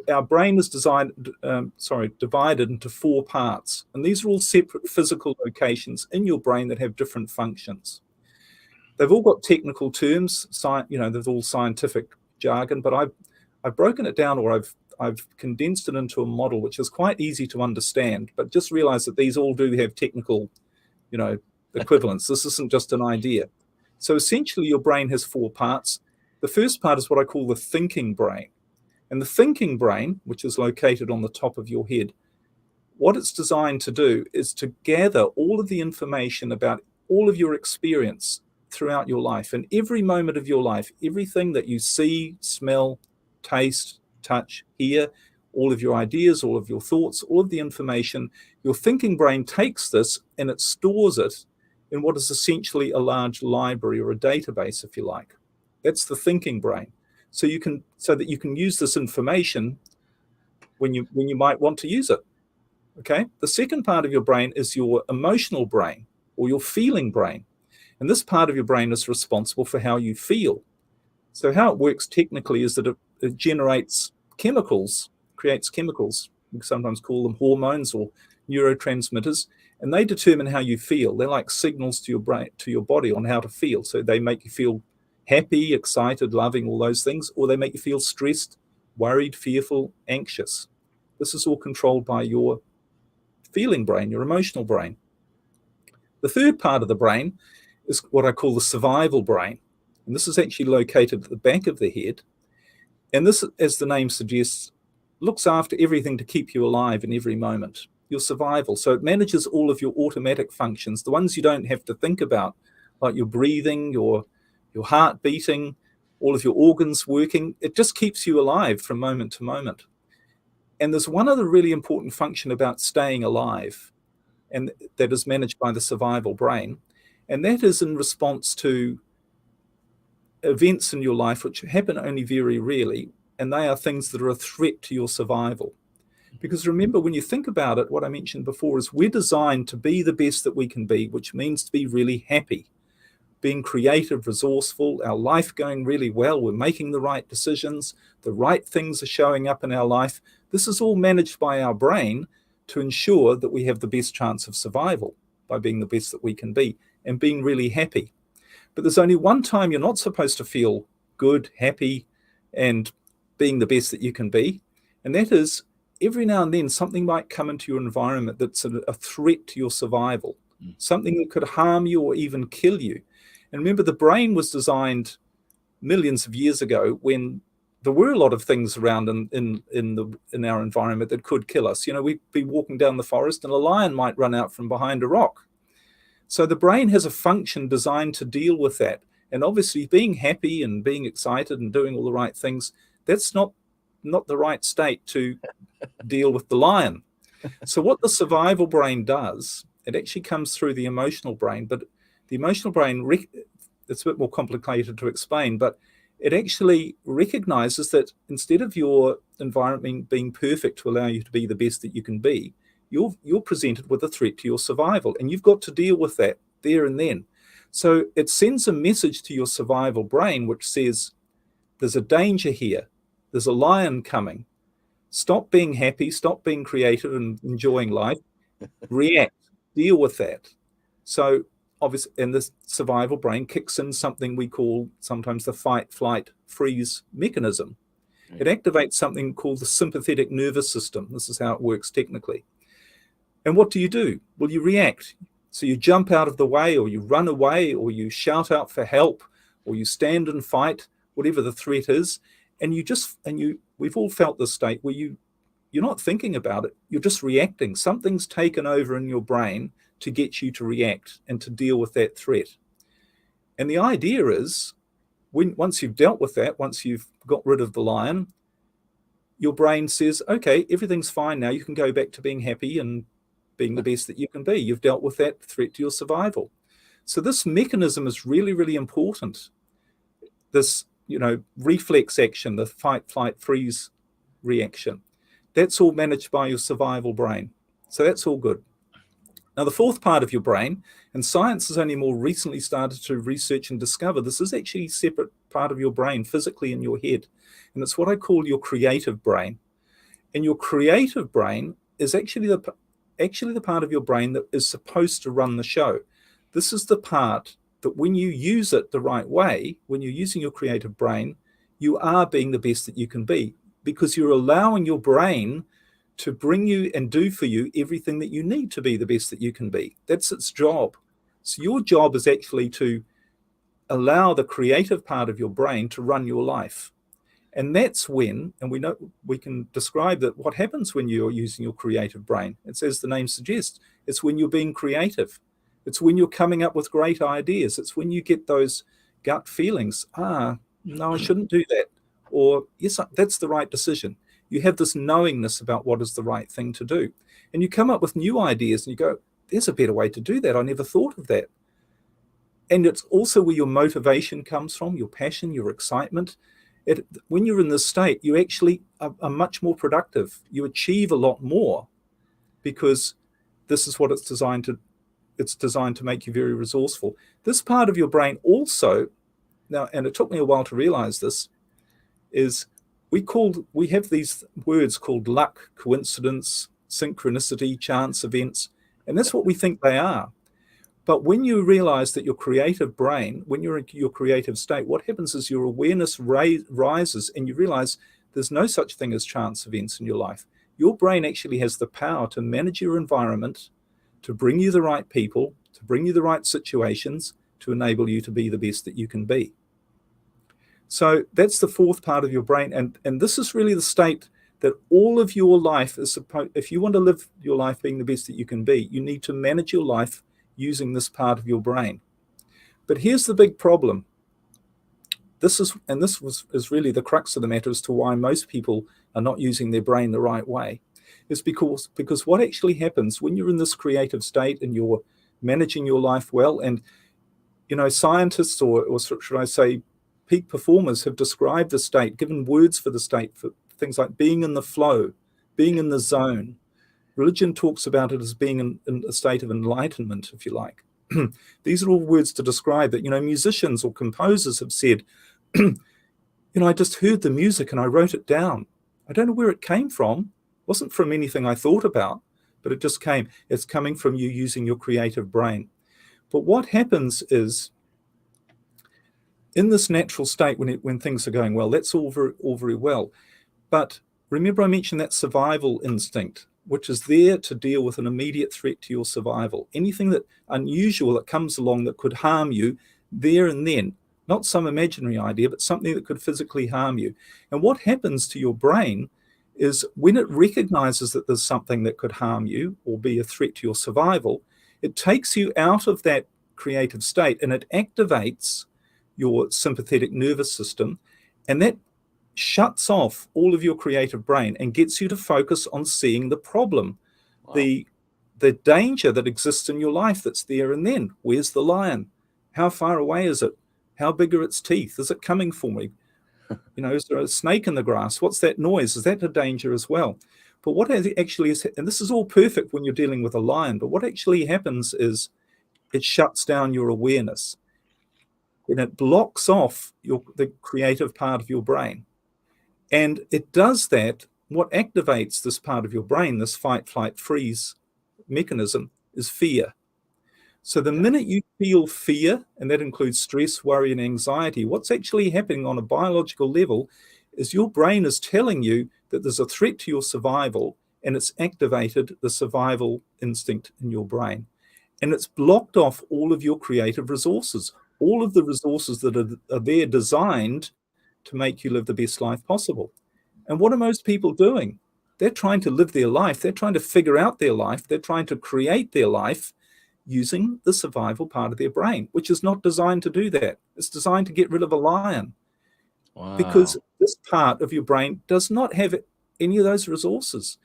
our brain is divided into 4 parts, and these are all separate physical locations in your brain that have different functions. They've all got technical terms, there's all scientific jargon, but I've broken it down, or I've condensed it into a model which is quite easy to understand. But just realize that these all do have technical, equivalents. This isn't just an idea. So essentially, your brain has 4 parts. The first part is what I call the thinking brain. And the thinking brain, which is located on the top of your head, what it's designed to do is to gather all of the information about all of your experience throughout your life. And every moment of your life, everything that you see, smell, taste, touch, hear, all of your ideas, all of your thoughts, all of the information, your thinking brain takes this and it stores it in what is essentially a large library, or a database, if you like. That's the thinking brain. So that you can use this information when you might want to use it. Okay. The second part of your brain is your emotional brain, or your feeling brain. And this part of your brain is responsible for how you feel. So how it works technically is that it generates chemicals, creates chemicals. We sometimes call them hormones or neurotransmitters, and they determine how you feel. They're like signals to your brain, to your body, on how to feel. So they make you feel happy, excited, loving, all those things, or they make you feel stressed, worried, fearful, anxious. This is all controlled by your feeling brain, your emotional brain. The third part of the brain is what I call the survival brain. And this is actually located at the back of the head. And this, as the name suggests, looks after everything to keep you alive in every moment, your survival. So it manages all of your automatic functions, the ones you don't have to think about, like your breathing, your heart beating, all of your organs working. It just keeps you alive from moment to moment. And there's one other really important function about staying alive, and that is managed by the survival brain. And that is in response to events in your life which happen only very rarely, and they are things that are a threat to your survival. Because remember, when you think about it, what I mentioned before is we're designed to be the best that we can be, which means to be really happy, being creative, resourceful, our life going really well, we're making the right decisions, the right things are showing up in our life. This is all managed by our brain to ensure that we have the best chance of survival by being the best that we can be and being really happy. But there's only one time you're not supposed to feel good, happy, and being the best that you can be. And that is, every now and then something might come into your environment that's a threat to your survival, something that could harm you or even kill you. And remember, the brain was designed millions of years ago when there were a lot of things around in our environment that could kill us. We'd be walking down the forest and a lion might run out from behind a rock. So the brain has a function designed to deal with that. And obviously being happy and being excited and doing all the right things, that's not the right state to deal with the lion. So what the survival brain does, it actually comes through the emotional brain, but the emotional brain, it's a bit more complicated to explain, but it actually recognizes that instead of your environment being perfect to allow you to be the best that you can be, you're presented with a threat to your survival, and you've got to deal with that there and then. So it sends a message to your survival brain which says, there's a danger here, there's a lion coming, stop being happy, stop being creative and enjoying life, react, deal with that. So obviously, and the survival brain kicks in something we call sometimes the fight, flight, freeze mechanism. It activates something called the sympathetic nervous system. This is how it works technically. And what do? Well, you react. So you jump out of the way, or you run away, or you shout out for help, or you stand and fight, whatever the threat is. And we've all felt this state where you're not thinking about it. You're just reacting. Something's taken over in your brain to get you to react and to deal with that threat. And the idea is, once you've dealt with that, once you've got rid of the lion, your brain says, okay, everything's fine now. You can go back to being happy and being the best that you can be. You've dealt with that threat to your survival. So this mechanism is really, really important. This, reflex action, the fight, flight, freeze reaction, that's all managed by your survival brain. So that's all good. Now, the fourth part of your brain, and science has only more recently started to research and discover this is actually a separate part of your brain, physically in your head. And it's what I call your creative brain. And your creative brain is actually the part of your brain that is supposed to run the show. This is the part that when you use it the right way, when you're using your creative brain, you are being the best that you can be, because you're allowing your brain to bring you and do for you everything that you need to be the best that you can be. That's its job. So your job is actually to allow the creative part of your brain to run your life. And that's when, and we know we can describe that what happens when you're using your creative brain. It's, as the name suggests, it's when you're being creative. It's when you're coming up with great ideas. It's when you get those gut feelings. No, I shouldn't do that. Or, yes, that's the right decision. You have this knowingness about what is the right thing to do. And you come up with new ideas and you go, there's a better way to do that. I never thought of that. And it's also where your motivation comes from, your passion, your excitement. When you're in this state, you actually are much more productive. You achieve a lot more because this is what it's designed to make you very resourceful. This part of your brain also, now, and it took me a while to realize this, is we have these words called luck, coincidence, synchronicity, chance events, and that's what we think they are. But when you realize that your creative brain, when you're in your creative state, what happens is your awareness rises and you realize there's no such thing as chance events in your life. Your brain actually has the power to manage your environment, to bring you the right people, to bring you the right situations, to enable you to be the best that you can be. So that's the fourth part of your brain. And this is really the state that all of your life is supposed, if you want to live your life being the best that you can be, you need to manage your life using this part of your brain. But here's the big problem. This is really the crux of the matter as to why most people are not using their brain the right way, is because what actually happens when you're in this creative state and you're managing your life well, and scientists or should I say peak performers have described the state, given words for the state, for things like being in the flow, being in the zone. Religion talks about it as being in a state of enlightenment, if you like. These are all words to describe it. Musicians or composers have said, I just heard the music and I wrote it down. I don't know where it came from. It wasn't from anything I thought about, but it just came. It's coming from you using your creative brain. But what happens is, in this natural state, when things are going well, that's all very well. But remember I mentioned that survival instinct, which is there to deal with an immediate threat to your survival. Anything that unusual that comes along that could harm you there and then, not some imaginary idea, but something that could physically harm you. And what happens to your brain is when it recognizes that there's something that could harm you or be a threat to your survival, it takes you out of that creative state and it activates your sympathetic nervous system, and that shuts off all of your creative brain and gets you to focus on seeing the problem, wow, the danger that exists in your life that's there and then. Where's the lion? How far away is it? How big are its teeth? Is it coming for me? Is there a snake in the grass? What's that noise? Is that a danger as well? But what actually is, and this is all perfect when you're dealing with a lion, but what actually happens is it shuts down your awareness and it blocks off the creative part of your brain. And it does that. What activates this part of your brain, this fight, flight, freeze mechanism, is fear. So the minute you feel fear, and that includes stress, worry, and anxiety, what's actually happening on a biological level is your brain is telling you that there's a threat to your survival, and it's activated the survival instinct in your brain. And it's blocked off all of your creative resources, all of the resources that are there designed to make you live the best life possible. And what are most people doing? They're trying to live their life. They're trying to figure out their life. They're trying to create their life using the survival part of their brain, which is not designed to do that. It's designed to get rid of a lion. Wow. Because this part of your brain does not have any of those resources.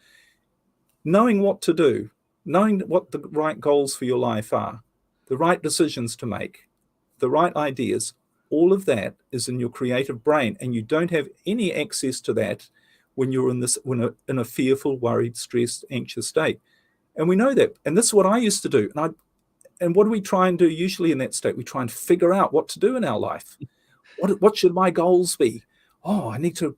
Knowing what to do, knowing what the right goals for your life are, the right decisions to make, the right ideas, all of that is in your creative brain, and you don't have any access to that when you're in a fearful, worried, stressed, anxious state. And we know that. And this is what I used to do. And what do we try and do usually in that state? We try and figure out what to do in our life. What should my goals be? Oh, I need to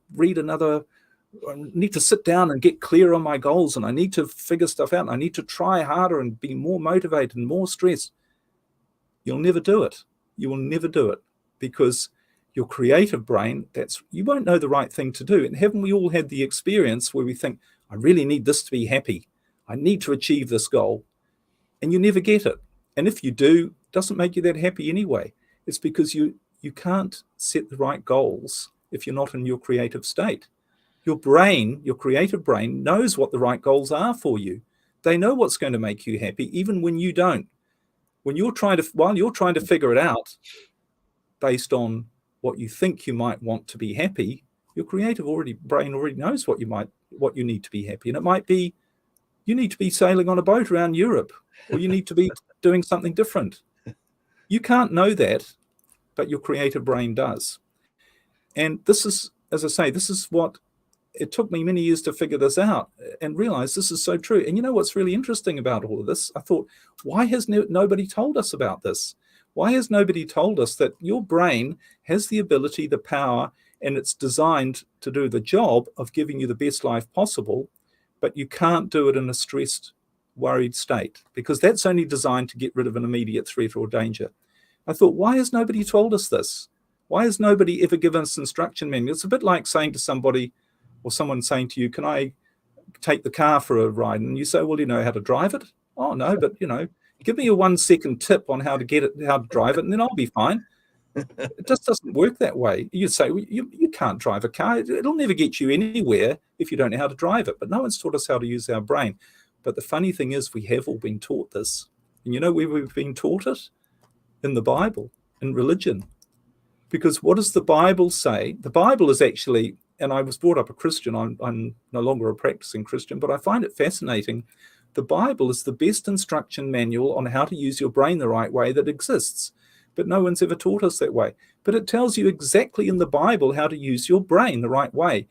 I need to sit down and get clear on my goals, and I need to figure stuff out, and I need to try harder and be more motivated and more stressed. You'll never do it. You will never do it, because your creative brain, you won't know the right thing to do. And haven't we all had the experience where we think, I really need this to be happy. I need to achieve this goal. And you never get it. And if you do, it doesn't make you that happy anyway. It's because you can't set the right goals if you're not in your creative state. Your brain, your creative brain, knows what the right goals are for you. They know what's going to make you happy, even when you don't. While you're trying to figure it out based on what you think you might want to be happy, your creative brain already knows what you need to be happy. And it might be you need to be sailing on a boat around Europe, or you need to be doing something different. You can't know that, but your creative brain does. And this is, as I say, this is what it took me many years to figure this out and realize this is so true. And you know what's really interesting about all of this? I thought, why has nobody told us about this? Why has nobody told us that your brain has the ability, the power, and it's designed to do the job of giving you the best life possible, but you can't do it in a stressed, worried state, because that's only designed to get rid of an immediate threat or danger. I thought, why has nobody told us this? Why has nobody ever given us instruction manual? It's a bit like saying to somebody, or someone saying to you, can I take the car for a ride? And you say, well, you know how to drive it? Oh, no, but, give me a 1-second tip on how to drive it, and then I'll be fine. It just doesn't work that way. You say, well, you can't drive a car. It'll never get you anywhere if you don't know how to drive it. But no one's taught us how to use our brain. But the funny thing is, we have all been taught this. And you know where we've been taught it? In the Bible, in religion. Because what does the Bible say? The Bible is actually, and I was brought up a Christian, I'm no longer a practicing Christian, but I find it fascinating. The Bible is the best instruction manual on how to use your brain the right way that exists. But no one's ever taught us that way. But it tells you exactly in the Bible how to use your brain the right way,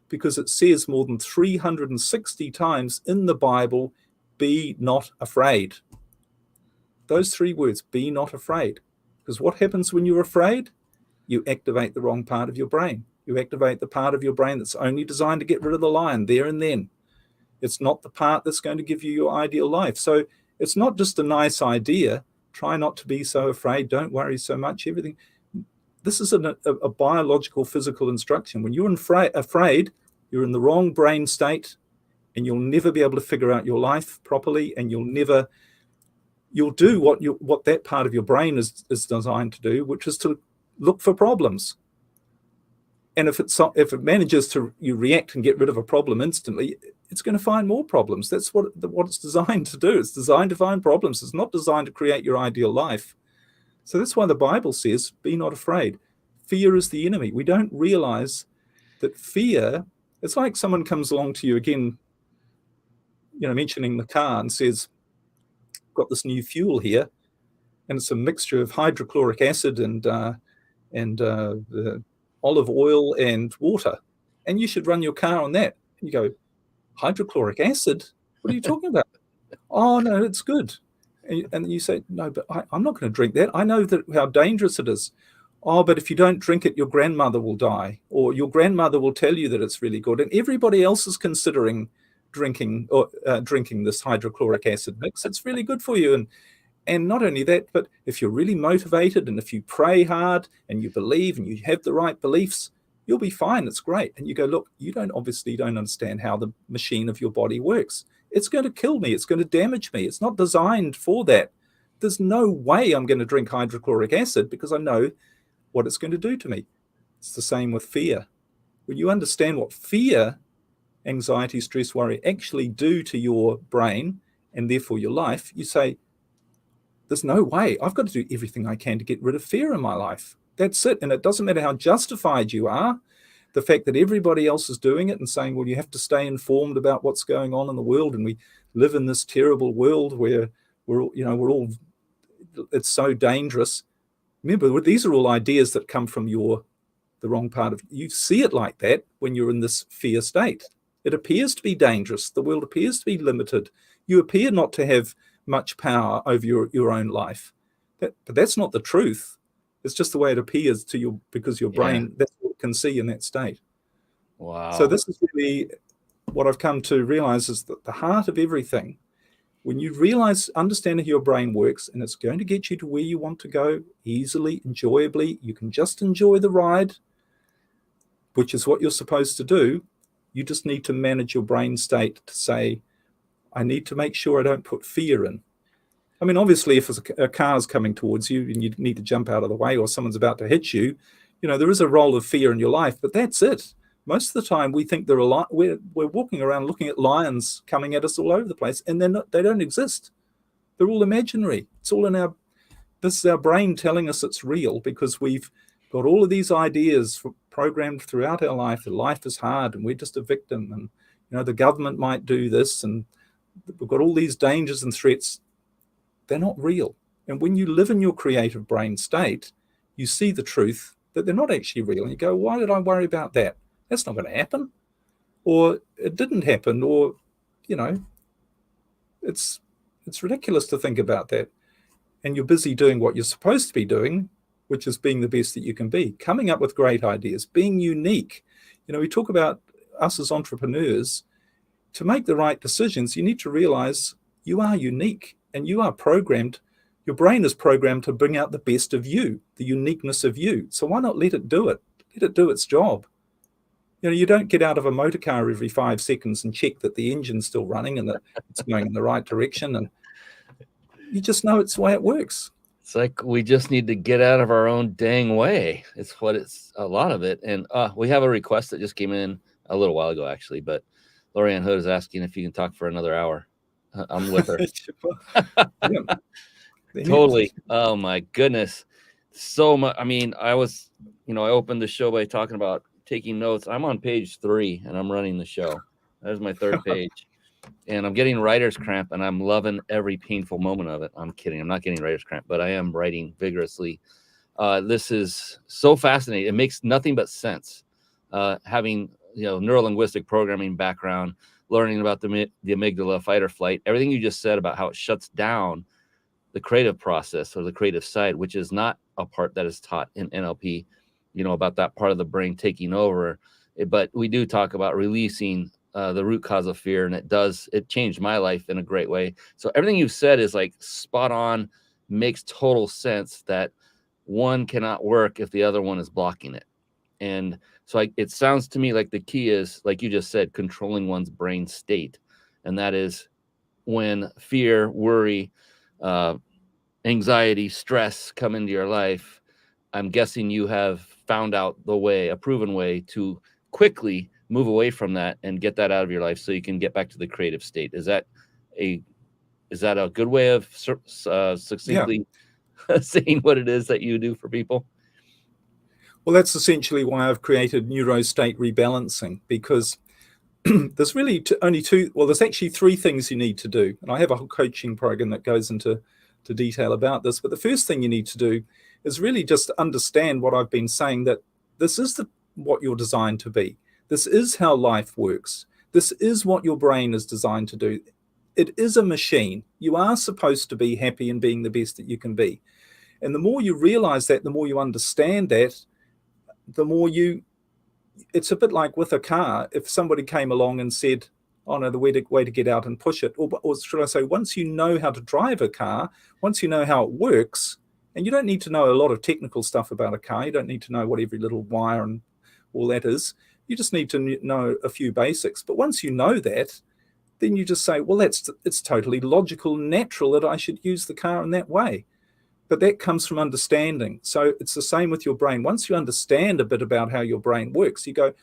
because it says more than 360 times in the Bible, be not afraid. Those 3 words, be not afraid. Because what happens when you're afraid? You activate the wrong part of your brain. You activate the part of your brain that's only designed to get rid of the lion there and then. It's not the part that's going to give you your ideal life. So it's not just a nice idea. Try not to be so afraid. Don't worry so much. Everything. This is a biological, physical instruction. When you're afraid, you're in the wrong brain state, and you'll never be able to figure out your life properly, and you'll do what that part of your brain is designed to do, which is to look for problems. And if it manages to react and get rid of a problem instantly, it's going to find more problems. That's what it's designed to do. It's designed to find problems. It's not designed to create your ideal life. So that's why the Bible says, be not afraid. Fear is the enemy. We don't realize that fear, it's like someone comes along to you again, mentioning the car, and says, got this new fuel here, and it's a mixture of hydrochloric acid and olive oil and water, and you should run your car on that. And you go, hydrochloric acid? What are you talking about? Oh, no, it's good. And you say, no, but I'm not going to drink that. I know how dangerous it is. Oh, but if you don't drink it, your grandmother will die, or your grandmother will tell you that it's really good. And everybody else is considering drinking this hydrochloric acid mix. It's really good for you. And not only that, but if you're really motivated, and if you pray hard and you believe and you have the right beliefs, you'll be fine. It's great. And you go, look, you obviously don't understand how the machine of your body works. It's going to kill me. It's going to damage me. It's not designed for that. There's no way I'm going to drink hydrochloric acid, because I know what it's going to do to me. It's the same with fear. When you understand what fear, anxiety, stress, worry actually do to your brain, and therefore your life, you say, there's no way. I've got to do everything I can to get rid of fear in my life. That's it. And it doesn't matter how justified you are. The fact that everybody else is doing it and saying, well, you have to stay informed about what's going on in the world, and we live in this terrible world where it's so dangerous. Remember, these are all ideas that come from the wrong part of you. See it like that when you're in this fear state. It appears to be dangerous. The world appears to be limited. You appear not to have much power over your own life. But that's not the truth. It's just the way it appears to you, because your brain, that's what it can see in that state. Wow. So this is really what I've come to realize, is that the heart of everything, when you realize, understand how your brain works, and it's going to get you to where you want to go easily, enjoyably, you can just enjoy the ride, which is what you're supposed to do. You just need to manage your brain state to say, I need to make sure I don't put fear in. I mean, obviously, if a car's coming towards you and you need to jump out of the way, or someone's about to hit you, there is a role of fear in your life, but that's it. Most of the time, we think we're walking around looking at lions coming at us all over the place, and they don't exist. They're all imaginary. It's all this is our brain telling us it's real, because we've got all of these ideas programmed throughout our life that life is hard and we're just a victim, and the government might do this, and we've got all these dangers and threats. They're not real. And when you live in your creative brain state, you see the truth that they're not actually real, and you go, why did I worry about that? That's not going to happen. Or it didn't happen, or it's ridiculous to think about that. And you're busy doing what you're supposed to be doing, which is being the best that you can be, coming up with great ideas, being unique. We talk about us as entrepreneurs. To make the right decisions, you need to realize you are unique, and you are programmed. Your brain is programmed to bring out the best of you, the uniqueness of you. So why not let it do it? Let it do its job. You don't get out of a motor car every 5 seconds and check that the engine's still running and that it's going in the right direction. And you just know it's the way it works. It's like we just need to get out of our own dang way. It's a lot of it. And we have a request that just came in a little while ago, actually. But Lorianne Hood is asking if you can talk for another hour. I'm with her. Totally. Oh, my goodness. So much. I mean, I opened the show by talking about taking notes. I'm on page 3 and I'm running the show. That is my 3rd page. And I'm getting writer's cramp, and I'm loving every painful moment of it. I'm kidding. I'm not getting writer's cramp, but I am writing vigorously. This is so fascinating. It makes nothing but sense. Having, neuro-linguistic programming background, learning about the amygdala, fight or flight, everything you just said about how it shuts down the creative process, or the creative side, which is not a part that is taught in NLP, about that part of the brain taking over. But we do talk about releasing the root cause of fear, and it changed my life in a great way. So everything you've said is like spot on, makes total sense, that one cannot work if the other one is blocking it. And so it sounds to me like the key is, like you just said, controlling one's brain state. And that is when fear, worry, anxiety, stress come into your life, I'm guessing you have found out a proven way to quickly move away from that and get that out of your life so you can get back to the creative state. Is that a good way of succinctly saying what it is that you do for people? Well, that's essentially why I've created Neuro-State Rebalancing, because there's really there's actually 3 things you need to do. And I have a whole coaching program that goes into detail about this. But the first thing you need to do is really just understand what I've been saying, that this is what you're designed to be. This is how life works. This is what your brain is designed to do. It is a machine. You are supposed to be happy and being the best that you can be. And the more you realize that, the more you understand that, the more it's a bit like with a car. If somebody came along and said, oh no, the way to get out and push it, or should I say, once you know how to drive a car, once you know how it works, and you don't need to know a lot of technical stuff about a car, you don't need to know what every little wire and all that is, you just need to know a few basics. But once you know that, then you just say, well, it's totally logical, natural that I should use the car in that way. But that comes from understanding. So it's the same with your brain. Once you understand a bit about how your brain works, you go,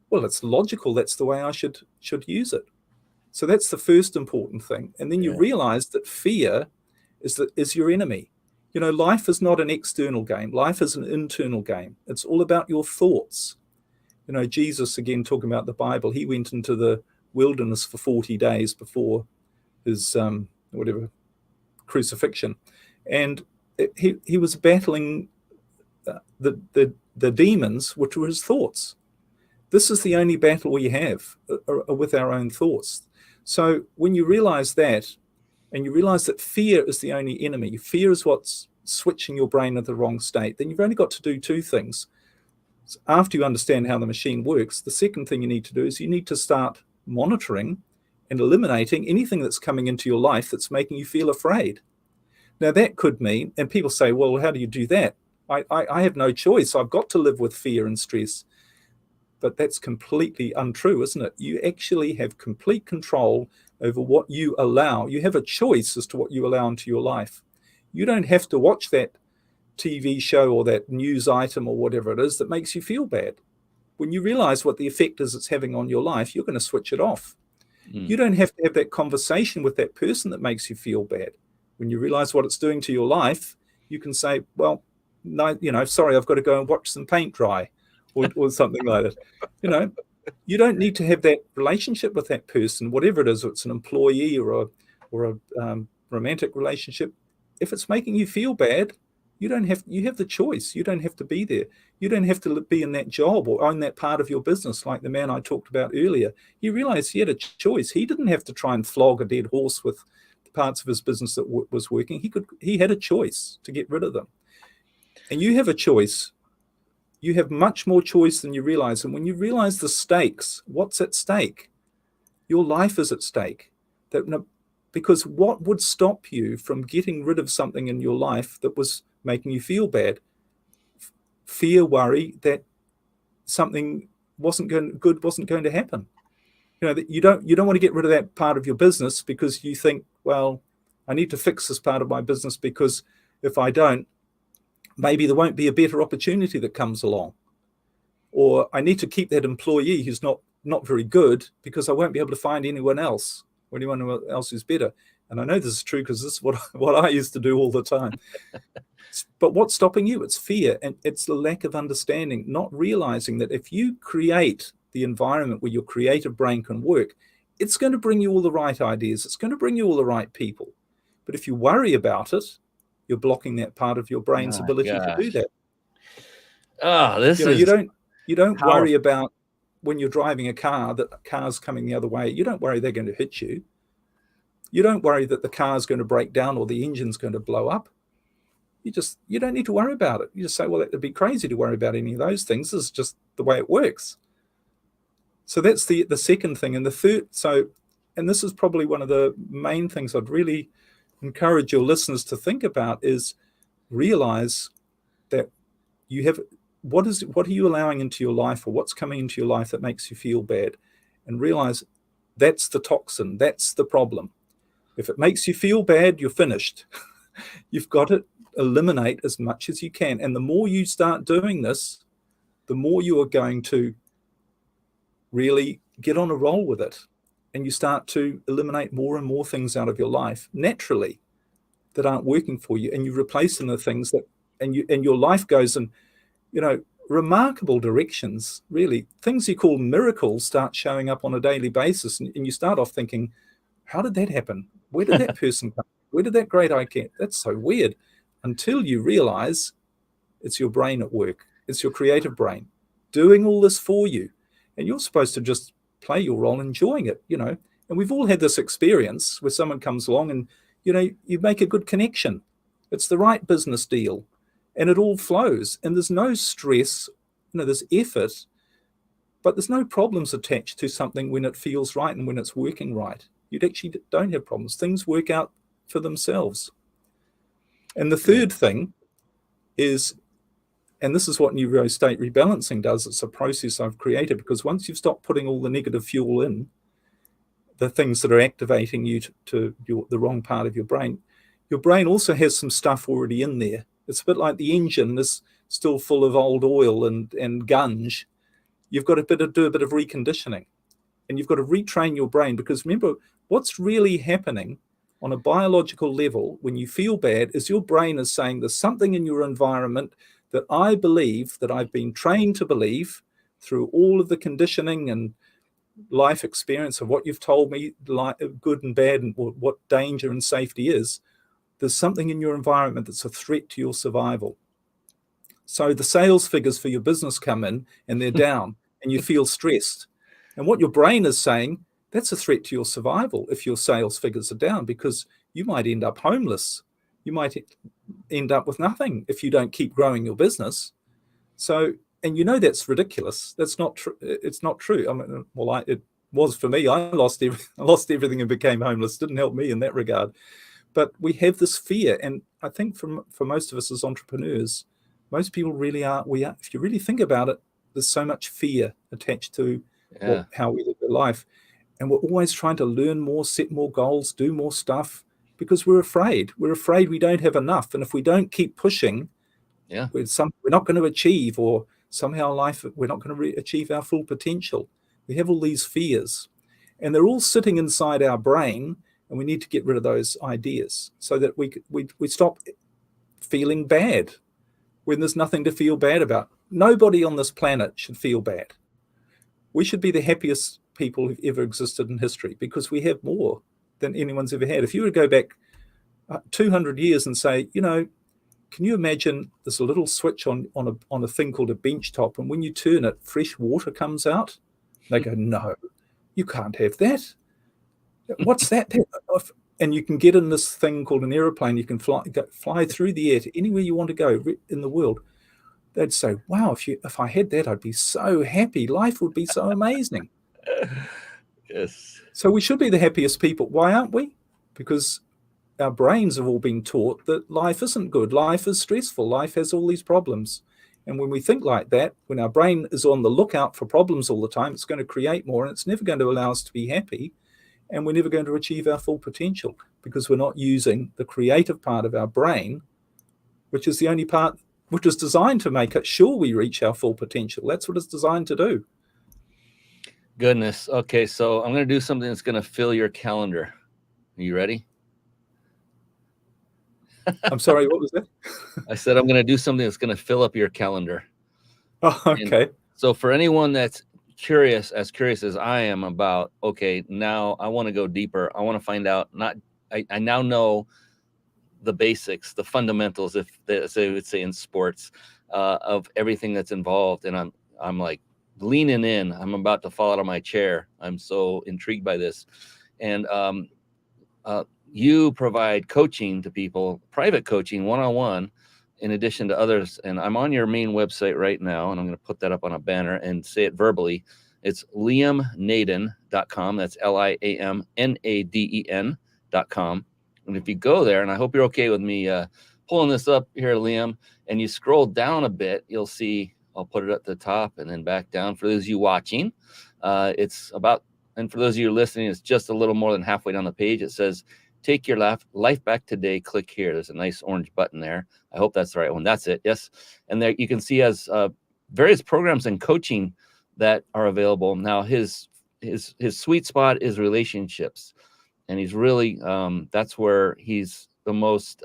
well, it's logical. That's the way I should use it. So that's the first important thing. And then you realize that fear is your enemy. You know, life is not an external game. Life is an internal game. It's all about your thoughts. You know, Jesus, again, talking about the Bible, he went into the wilderness for 40 days before his crucifixion. And he was battling the demons, which were his thoughts. This is the only battle we have with our own thoughts. So when you realize that, and you realize that fear is the only enemy, fear is what's switching your brain into the wrong state, then you've only got to do two things. So after you understand how the machine works, the second thing you need to do is you need to start monitoring and eliminating anything that's coming into your life that's making you feel afraid. Now that could mean, and people say, well, how do you do that? I have no choice. I've got to live with fear and stress. But that's completely untrue, isn't it? You actually have complete control over what you allow. You have a choice as to what you allow into your life. You don't have to watch that TV show or that news item or whatever it is that makes you feel bad. When you realize what the effect is it's having on your life, you're going to switch it off. You don't have to have that conversation with that person that makes you feel bad. When you realize what it's doing to your life, you can say, well, no, you know, sorry, I've got to go and watch some paint dry or something like that. You know, you don't need to have that relationship with that person, whatever it is, it's an employee or a romantic relationship. If it's making you feel bad, you have the choice. You don't have to be there. You don't have to be in that job or own that part of your business like the man I talked about earlier. He realized he had a choice. He didn't have to try and flog a dead horse with the parts of his business that was working. He had a choice to get rid of them. And you have a choice. You have much more choice than you realize. And when you realize the stakes, what's at stake? Your life is at stake. Because what would stop you from getting rid of something in your life that was making you feel bad? Fear, worry that something wasn't going to happen. You know, that you don't want to get rid of that part of your business because you think, well, I need to fix this part of my business because if I don't, maybe there won't be a better opportunity that comes along. Or I need to keep that employee who's not very good because I won't be able to find anyone else or anyone else who's better. And I know this is true because this is what I used to do all the time. But what's stopping you? It's fear, and it's the lack of understanding, not realizing that if you create the environment where your creative brain can work, it's going to bring you all the right ideas. It's going to bring you all the right people. But if you worry about it, you're blocking that part of your brain's ability to do that. Oh, you don't worry about when you're driving a car that a car's coming the other way. You don't worry they're going to hit you. You don't worry that the car's going to break down or the engine's going to blow up. You don't need to worry about it. You just say, well, it'd be crazy to worry about any of those things. This is just the way it works. So that's the second thing. And the third, and this is probably one of the main things I'd really encourage your listeners to think about, is realize that you have, what are you allowing into your life, or what's coming into your life that makes you feel bad? And realize that's the toxin, that's the problem. If it makes you feel bad, you're finished. You've got to eliminate as much as you can. And the more you start doing this, the more you are going to really get on a roll with it. And you start to eliminate more and more things out of your life naturally that aren't working for you. And you replace them with things that, and your life goes in, remarkable directions, really. Things you call miracles start showing up on a daily basis. And you start off thinking, how did that happen? Where did that person come? Where did that great idea get? That's so weird. Until you realize it's your brain at work. It's your creative brain doing all this for you. And you're supposed to just play your role, enjoying it, And we've all had this experience where someone comes along and, you make a good connection. It's the right business deal and it all flows. And there's no stress, there's effort, but there's no problems attached to something when it feels right and when it's working right. You actually don't have problems. Things work out for themselves. And the third thing is, and this is what Neuro-State Rebalancing does, it's a process I've created, because once you've stopped putting all the negative fuel in, the things that are activating you to the wrong part of your brain also has some stuff already in there. It's a bit like the engine is still full of old oil and gunge. You've got to do a bit of reconditioning, and you've got to retrain your brain, because remember, what's really happening on a biological level, when you feel bad, is your brain is saying there's something in your environment that I believe, that I've been trained to believe through all of the conditioning and life experience of what you've told me, good and bad, and what danger and safety is. There's something in your environment that's a threat to your survival. So the sales figures for your business come in and they're down and you feel stressed. And what your brain is saying, that's a threat to your survival if your sales figures are down, because you might end up homeless. You might end up with nothing if you don't keep growing your business. So, and you know that's ridiculous. That's not true. It's not true. I mean, well, it was for me. I lost everything and became homeless. Didn't help me in that regard. But we have this fear, and I think for most of us as entrepreneurs, most people really are. If you really think about it, there's so much fear attached to how we live our life, and we're always trying to learn more, set more goals, do more stuff, because we're afraid. We're afraid we don't have enough, and if we don't keep pushing, we're not going to achieve, or somehow we're not going to achieve our full potential. We have all these fears, and they're all sitting inside our brain, and we need to get rid of those ideas so that we stop feeling bad when there's nothing to feel bad about. Nobody on this planet should feel bad. We should be the happiest people who've ever existed in history, because we have more than anyone's ever had. If you were to go back 200 years and say, can you imagine there's a little switch on a thing called a bench top, and when you turn it, fresh water comes out? They go, no, you can't have that. What's that? And you can get in this thing called an aeroplane. You can fly through the air to anywhere you want to go in the world. They'd say, wow, if I had that, I'd be so happy. Life would be so amazing. Yes. So we should be the happiest people. Why aren't we? Because our brains have all been taught that life isn't good. Life is stressful. Life has all these problems. And when we think like that, when our brain is on the lookout for problems all the time, it's going to create more, and it's never going to allow us to be happy. And we're never going to achieve our full potential, because we're not using the creative part of our brain, which is the only part which is designed to make it sure we reach our full potential. That's what it's designed to do. Goodness. Okay, so I'm going to do something that's going to fill your calendar. Are you ready? I'm sorry, what was that? I said I'm going to do something that's going to fill up your calendar. Oh, okay. And so for anyone that's curious as I am about, okay, now I want to go deeper. I want to find out, I now know the basics, the fundamentals, if they would say in sports, of everything that's involved. And I'm like leaning in. I'm about to fall out of my chair. I'm so intrigued by this. And you provide coaching to people, private coaching, one-on-one, in addition to others. And I'm on your main website right now, and I'm going to put that up on a banner and say it verbally. It's liamnaden.com. That's LIAMNADEN.com. And if you go there, and I hope you're okay with me pulling this up here, Liam, and you scroll down a bit, you'll see, I'll put it at the top and then back down. For those of you watching, it's about, and for those of you listening, it's just a little more than halfway down the page. It says, take your life back today. Click here. There's a nice orange button there. I hope that's the right one. That's it. Yes. And there you can see as various programs and coaching that are available. Now, his sweet spot is relationships. And he's really, that's where he's the most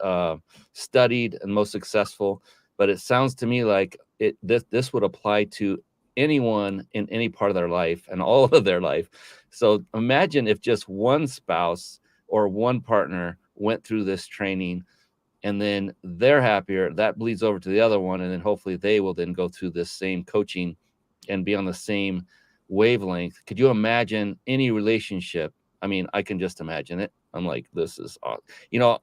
studied and most successful. But it sounds to me like this would apply to anyone in any part of their life and all of their life. So imagine if just one spouse or one partner went through this training, and then they're happier, that bleeds over to the other one, and then hopefully they will then go through this same coaching and be on the same wavelength. Could you imagine any relationship? I mean, I can just imagine it. I'm like, this is awesome.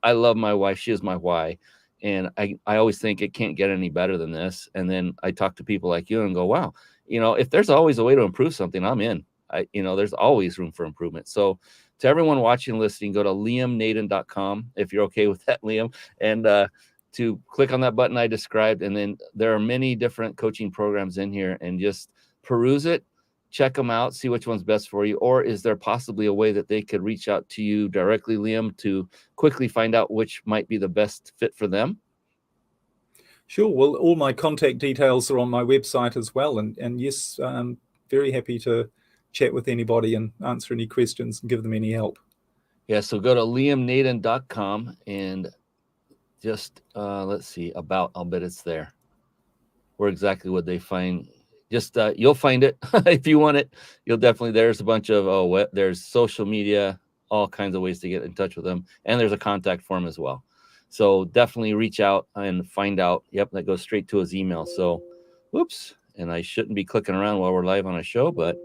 I love my wife. She is my why. And I always think it can't get any better than this. And then I talk to people like you and go, wow, if there's always a way to improve something, I'm in. There's always room for improvement. So to everyone watching and listening, go to liamnaden.com if you're okay with that, Liam, and to click on that button I described. And then there are many different coaching programs in here, and just peruse it, check them out, see which one's best for you. Or is there possibly a way that they could reach out to you directly, Liam, to quickly find out which might be the best fit for them? Sure. Well, all my contact details are on my website as well. And yes, I'm very happy to chat with anybody and answer any questions and give them any help. Yeah, so go to liamnaden.com and just let's see about. I'll bet it's there. Where exactly would they find? Just you'll find it if you want it. You'll definitely. There's a bunch of there's social media, all kinds of ways to get in touch with them, and there's a contact form as well. So definitely reach out and find out. Yep, that goes straight to his email. So, whoops, and I shouldn't be clicking around while we're live on a show, but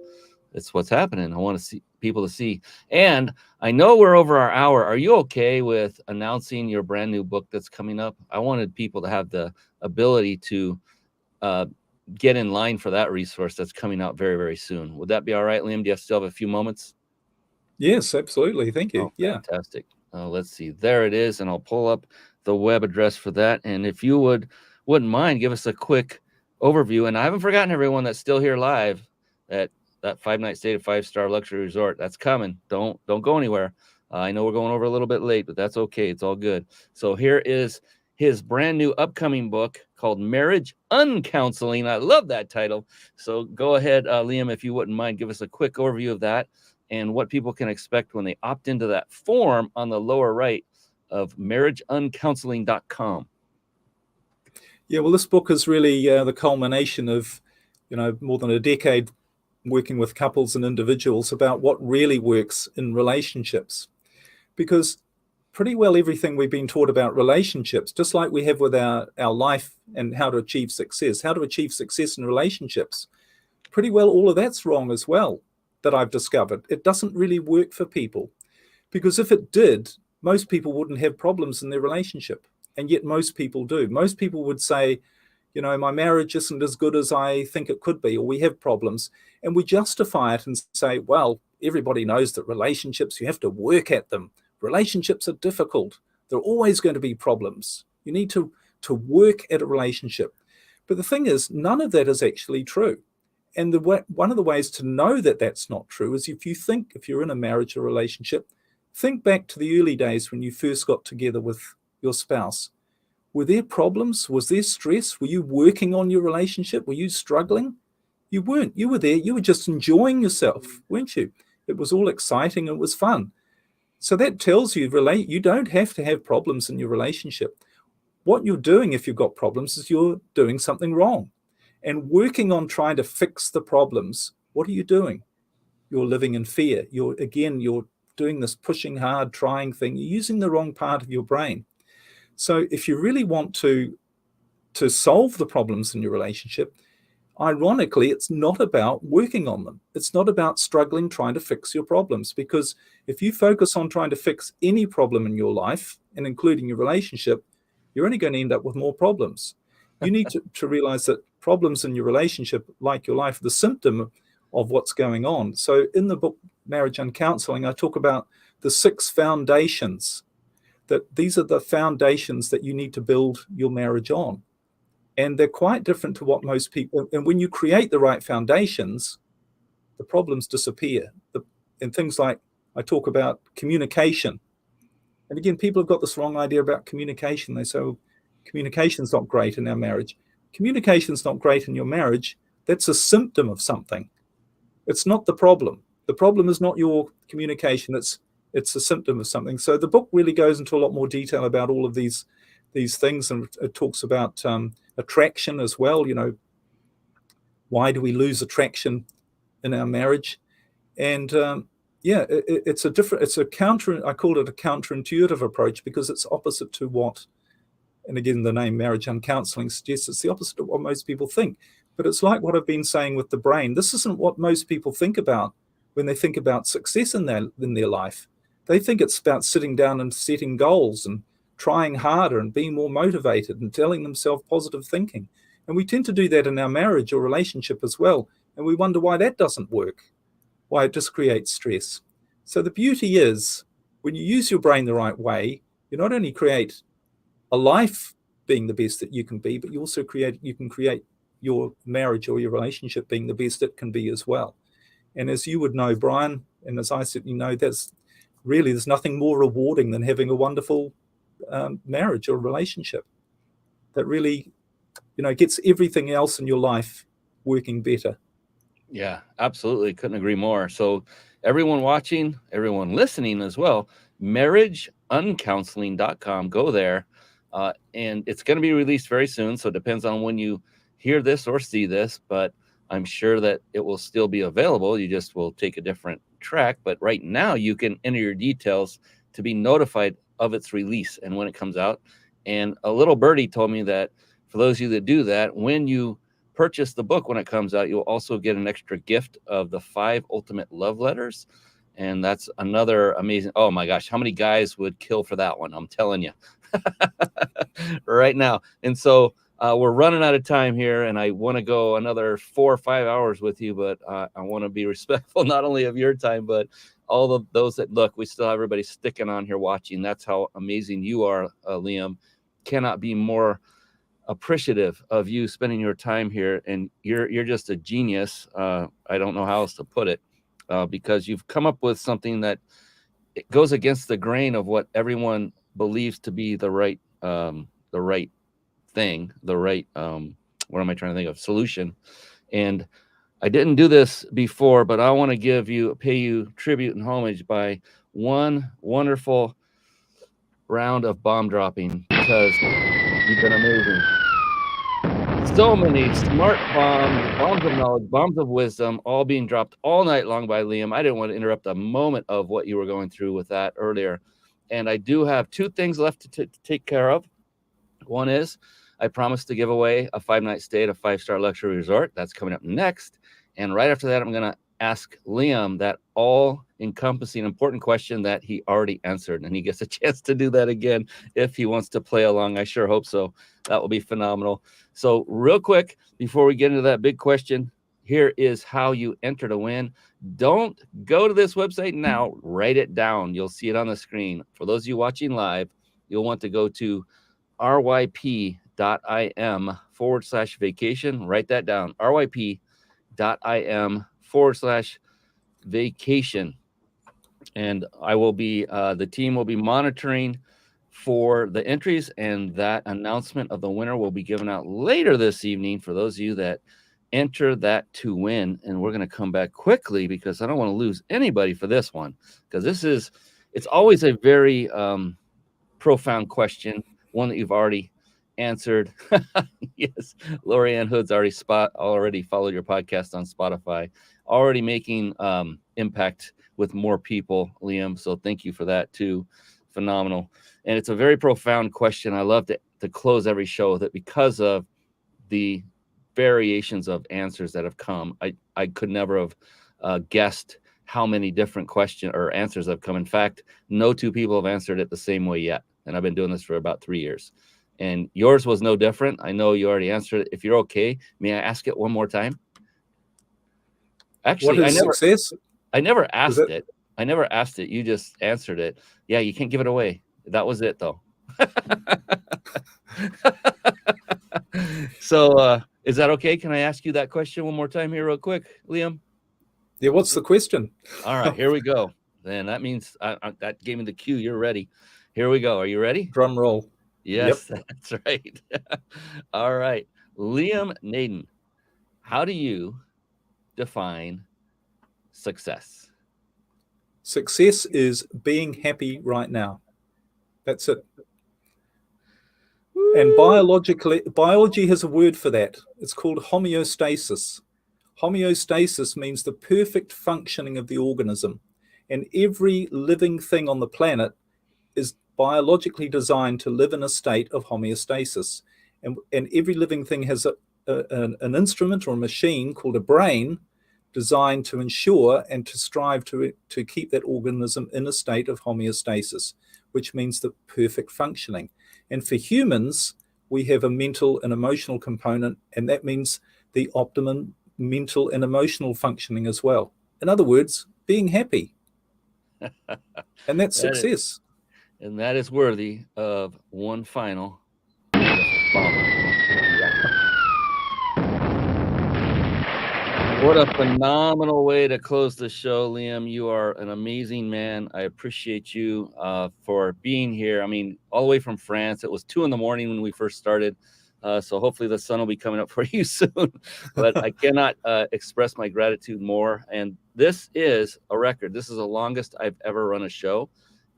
it's what's happening. I want to see people to see. And I know we're over our hour. Are you okay with announcing your brand new book that's coming up? I wanted people to have the ability to get in line for that resource that's coming out very, very soon. Would that be all right, Liam? Do you still have a few moments? Yes, absolutely. Thank you. Oh, fantastic. Let's see. There it is. And I'll pull up the web address for that. And if you wouldn't mind, give us a quick overview. And I haven't forgotten everyone that's still here live at that 5-night stay at 5-star luxury resort. That's coming. Don't go anywhere. I know we're going over a little bit late, but that's okay. It's all good. So here is his brand new upcoming book called Marriage Uncounseling. I love that title. So go ahead, Liam, if you wouldn't mind, give us a quick overview of that and what people can expect when they opt into that form on the lower right of marriageuncounseling.com. Yeah, well, this book is really the culmination of, more than a decade working with couples and individuals about what really works in relationships. Because pretty well everything we've been taught about relationships, just like we have with our life and how to achieve success in relationships, pretty well all of that's wrong as well, that I've discovered. It doesn't really work for people, because if it did, most people wouldn't have problems in their relationship. And yet most people do. Most people would say, my marriage isn't as good as I think it could be, or we have problems. And we justify it and say, well, everybody knows that relationships, you have to work at them. Relationships are difficult. There are always going to be problems. You need to work at a relationship. But the thing is, none of that is actually true. And one of the ways to know that that's not true is if you're in a marriage or relationship, think back to the early days when you first got together with your spouse. Were there problems? Was there stress? Were you working on your relationship? Were you struggling? You weren't. You were there. You were just enjoying yourself, weren't you? It was all exciting. It was fun. So that tells you, you don't have to have problems in your relationship. What you're doing if you've got problems is you're doing something wrong. And working on trying to fix the problems, what are you doing? You're living in fear. You're doing this pushing hard, trying thing. You're using the wrong part of your brain. So if you really want to solve the problems in your relationship, ironically, it's not about working on them. It's not about struggling trying to fix your problems, because if you focus on trying to fix any problem in your life, and including your relationship, you're only going to end up with more problems. You need to realize that problems in your relationship, like your life, are the symptom of what's going on. So in the book, Marriage Uncounseling, I talk about the 6 foundations, that these are the foundations that you need to build your marriage on. And they're quite different to what most people, and when you create the right foundations, the problems disappear. And things like, I talk about communication. And again, people have got this wrong idea about communication. They say, oh, communication's not great in our marriage. Communication's not great in your marriage. That's a symptom of something. It's not the problem. The problem is not your communication. It's a symptom of something. So the book really goes into a lot more detail about all of these things, and it talks about attraction as well. Why do we lose attraction in our marriage? And it's a counter. I call it a counterintuitive approach, because it's opposite to what, and again, the name Marriage Uncounseling suggests it's the opposite of what most people think. But it's like what I've been saying with the brain. This isn't what most people think about when they think about success in their life. They think it's about sitting down and setting goals and trying harder and being more motivated and telling themselves positive thinking. And we tend to do that in our marriage or relationship as well. And we wonder why that doesn't work, why it just creates stress. So the beauty is, when you use your brain the right way, you not only create a life being the best that you can be, but you also create your marriage or your relationship being the best it can be as well. And as you would know, Brian, and as I certainly know, there's nothing more rewarding than having a wonderful marriage or relationship that really, gets everything else in your life working better. Yeah, absolutely. Couldn't agree more. So everyone watching, everyone listening as well, marriageuncounseling.com. Go there. And it's going to be released very soon. So it depends on when you hear this or see this, but I'm sure that it will still be available. You just will take a different track. But right now you can enter your details to be notified of its release and when it comes out. And a little birdie told me that for those of you that do that, when you purchase the book, when it comes out, you'll also get an extra gift of the 5 ultimate love letters. And that's another amazing. Oh my gosh, how many guys would kill for that one? I'm telling you right now. And so we're running out of time here, and I want to go another 4 or 5 hours with you, but I want to be respectful not only of your time, but all of those that look. We still have everybody sticking on here watching. That's how amazing you are, Liam. Cannot be more appreciative of you spending your time here, and you're just a genius. I don't know how else to put it, because you've come up with something that it goes against the grain of what everyone believes to be the right thing, the right what am I trying to think of, solution. And I didn't do this before, but I want to pay you tribute and homage by one wonderful round of bomb dropping, because you've been amazing. So many smart bombs of knowledge, bombs of wisdom, all being dropped all night long by Liam. I didn't want to interrupt a moment of what you were going through with that earlier. And I do have 2 things left to take care of. One is I promised to give away a 5-night stay at a 5-star luxury resort. That's coming up next. And right after that, I'm going to ask Liam that all-encompassing important question that he already answered. And he gets a chance to do that again if he wants to play along. I sure hope so. That will be phenomenal. So real quick, before we get into that big question, here is how you enter to win. Don't go to this website now. Write it down. You'll see it on the screen. For those of you watching live, you'll want to go to ryp.im/vacation. Write that down. ryp.im/vacation. And I will be, the team will be monitoring for the entries, and that announcement of the winner will be given out later this evening for those of you that enter that to win. And we're going to come back quickly because I don't want to lose anybody for this one, because it's always a very profound question, one that you've already answered. Yes, Lorianne Hood's already followed your podcast on Spotify, already making impact with more people, Liam. So thank you for that too. Phenomenal. And it's a very profound question. I love to close every show with it because of the variations of answers that have come. I could never have guessed how many different questions or answers have come. In fact, no 2 people have answered it the same way yet. And I've been doing this for about 3 years. And yours was no different. I know you already answered it. If you're okay, may I ask it one more time? Actually, what is success? I never asked it. I never asked it. You just answered it. Yeah, you can't give it away. That was it, though. So is that okay? Can I ask you that question one more time here real quick, Liam? Yeah, what's the question? All right, here we go. Then that means that gave me the cue. You're ready. Here we go. Are you ready? Drum roll. Yes, yep. That's right. All right. Liam Naden, how do you define success? Success is being happy right now. That's it. Woo. And biology has a word for that. It's called homeostasis. Homeostasis means the perfect functioning of the organism. And every living thing on the planet is biologically designed to live in a state of homeostasis. And every living thing has an instrument or a machine called a brain designed to ensure and to strive to keep that organism in a state of homeostasis, which means the perfect functioning. And for humans, we have a mental and emotional component, and that means the optimum mental and emotional functioning as well. In other words, being happy. And that's success. And that is worthy of one final. What a phenomenal way to close the show, Liam. You are an amazing man. I appreciate you for being here. I mean, all the way from France. It was 2 a.m. when we first started. So hopefully the sun will be coming up for you soon. But I cannot express my gratitude more. And this is a record. This is the longest I've ever run a show.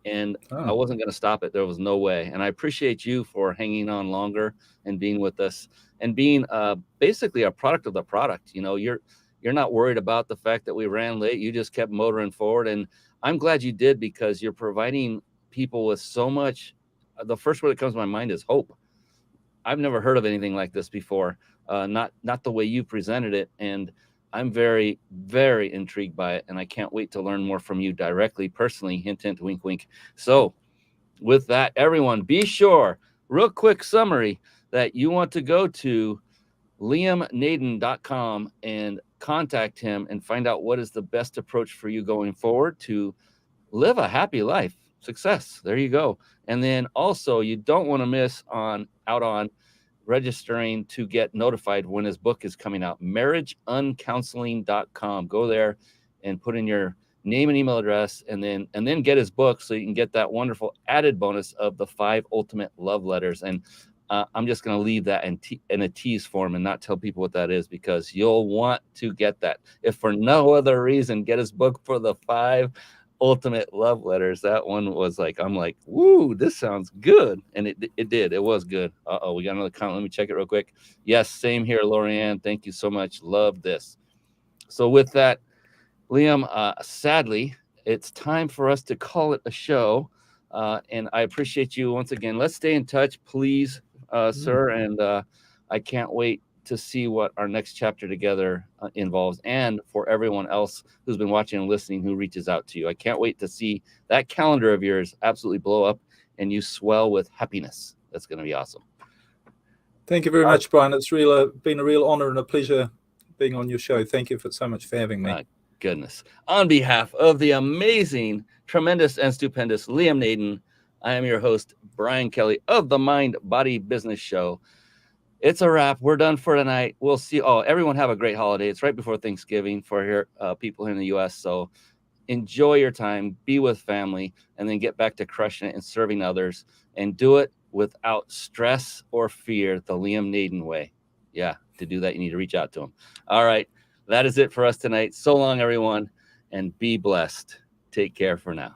and I Oh, wasn't going to stop it. There was no way. And I appreciate you for hanging on longer and being with us and being basically a product of the product. You know, you're not worried about the fact that we ran late. You just kept motoring forward. And I'm glad you did, because you're providing people with so much. The first word that comes to my mind is hope. I've never heard of anything like this before. Not the way you presented it. And I'm very, very intrigued by it. And I can't wait to learn more from you directly, personally. Hint, hint, wink, wink. So with that, everyone, be sure, real quick summary, that you want to go to liamnaden.com and contact him and find out what is the best approach for you going forward to live a happy life. Success. There you go. And then also, you don't want to miss out on registering to get notified when his book is coming out. marriageuncounseling.com. Go there and put in your name and email address, and then get his book, so you can get that wonderful added bonus of the 5 ultimate love letters. And I'm just going to leave that in a tease form and not tell people what that is, because you'll want to get that. If for no other reason, get his book for the 5 ultimate love letters. That one was like, I'm like, woo, this sounds good. And it did. It was good. We got another comment. Let me check it real quick. Yes, same here, Lorianne. Thank you so much. Love this. So with that, Liam, sadly, it's time for us to call it a show. And I appreciate you once again. Let's stay in touch, please, sir. And I can't wait to see what our next chapter together involves, and for everyone else who's been watching and listening who reaches out to you. I can't wait to see that calendar of yours absolutely blow up and you swell with happiness. That's going to be awesome. thank you very much, Brian. It's been a real honor and a pleasure being on your show. Thank you so much for having me. Goodness. On behalf of the amazing, tremendous, and stupendous Liam Naden, I am your host, Brian Kelly of the Mind Body Business Show. It's a wrap. We're done for tonight. We'll see. Oh, everyone have a great holiday. It's right before Thanksgiving for here, people here in the U.S. So enjoy your time, be with family, and then get back to crushing it and serving others, and do it without stress or fear, the Liam Naden way. Yeah, to do that, you need to reach out to him. All right. That is it for us tonight. So long, everyone, and be blessed. Take care for now.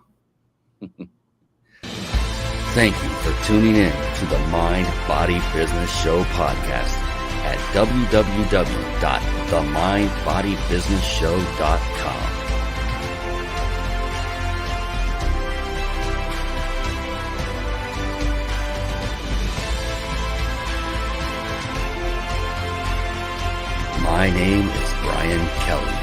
Thank you for tuning in to the Mind Body Business Show podcast at www.themindbodybusinessshow.com. My name is Brian Kelly.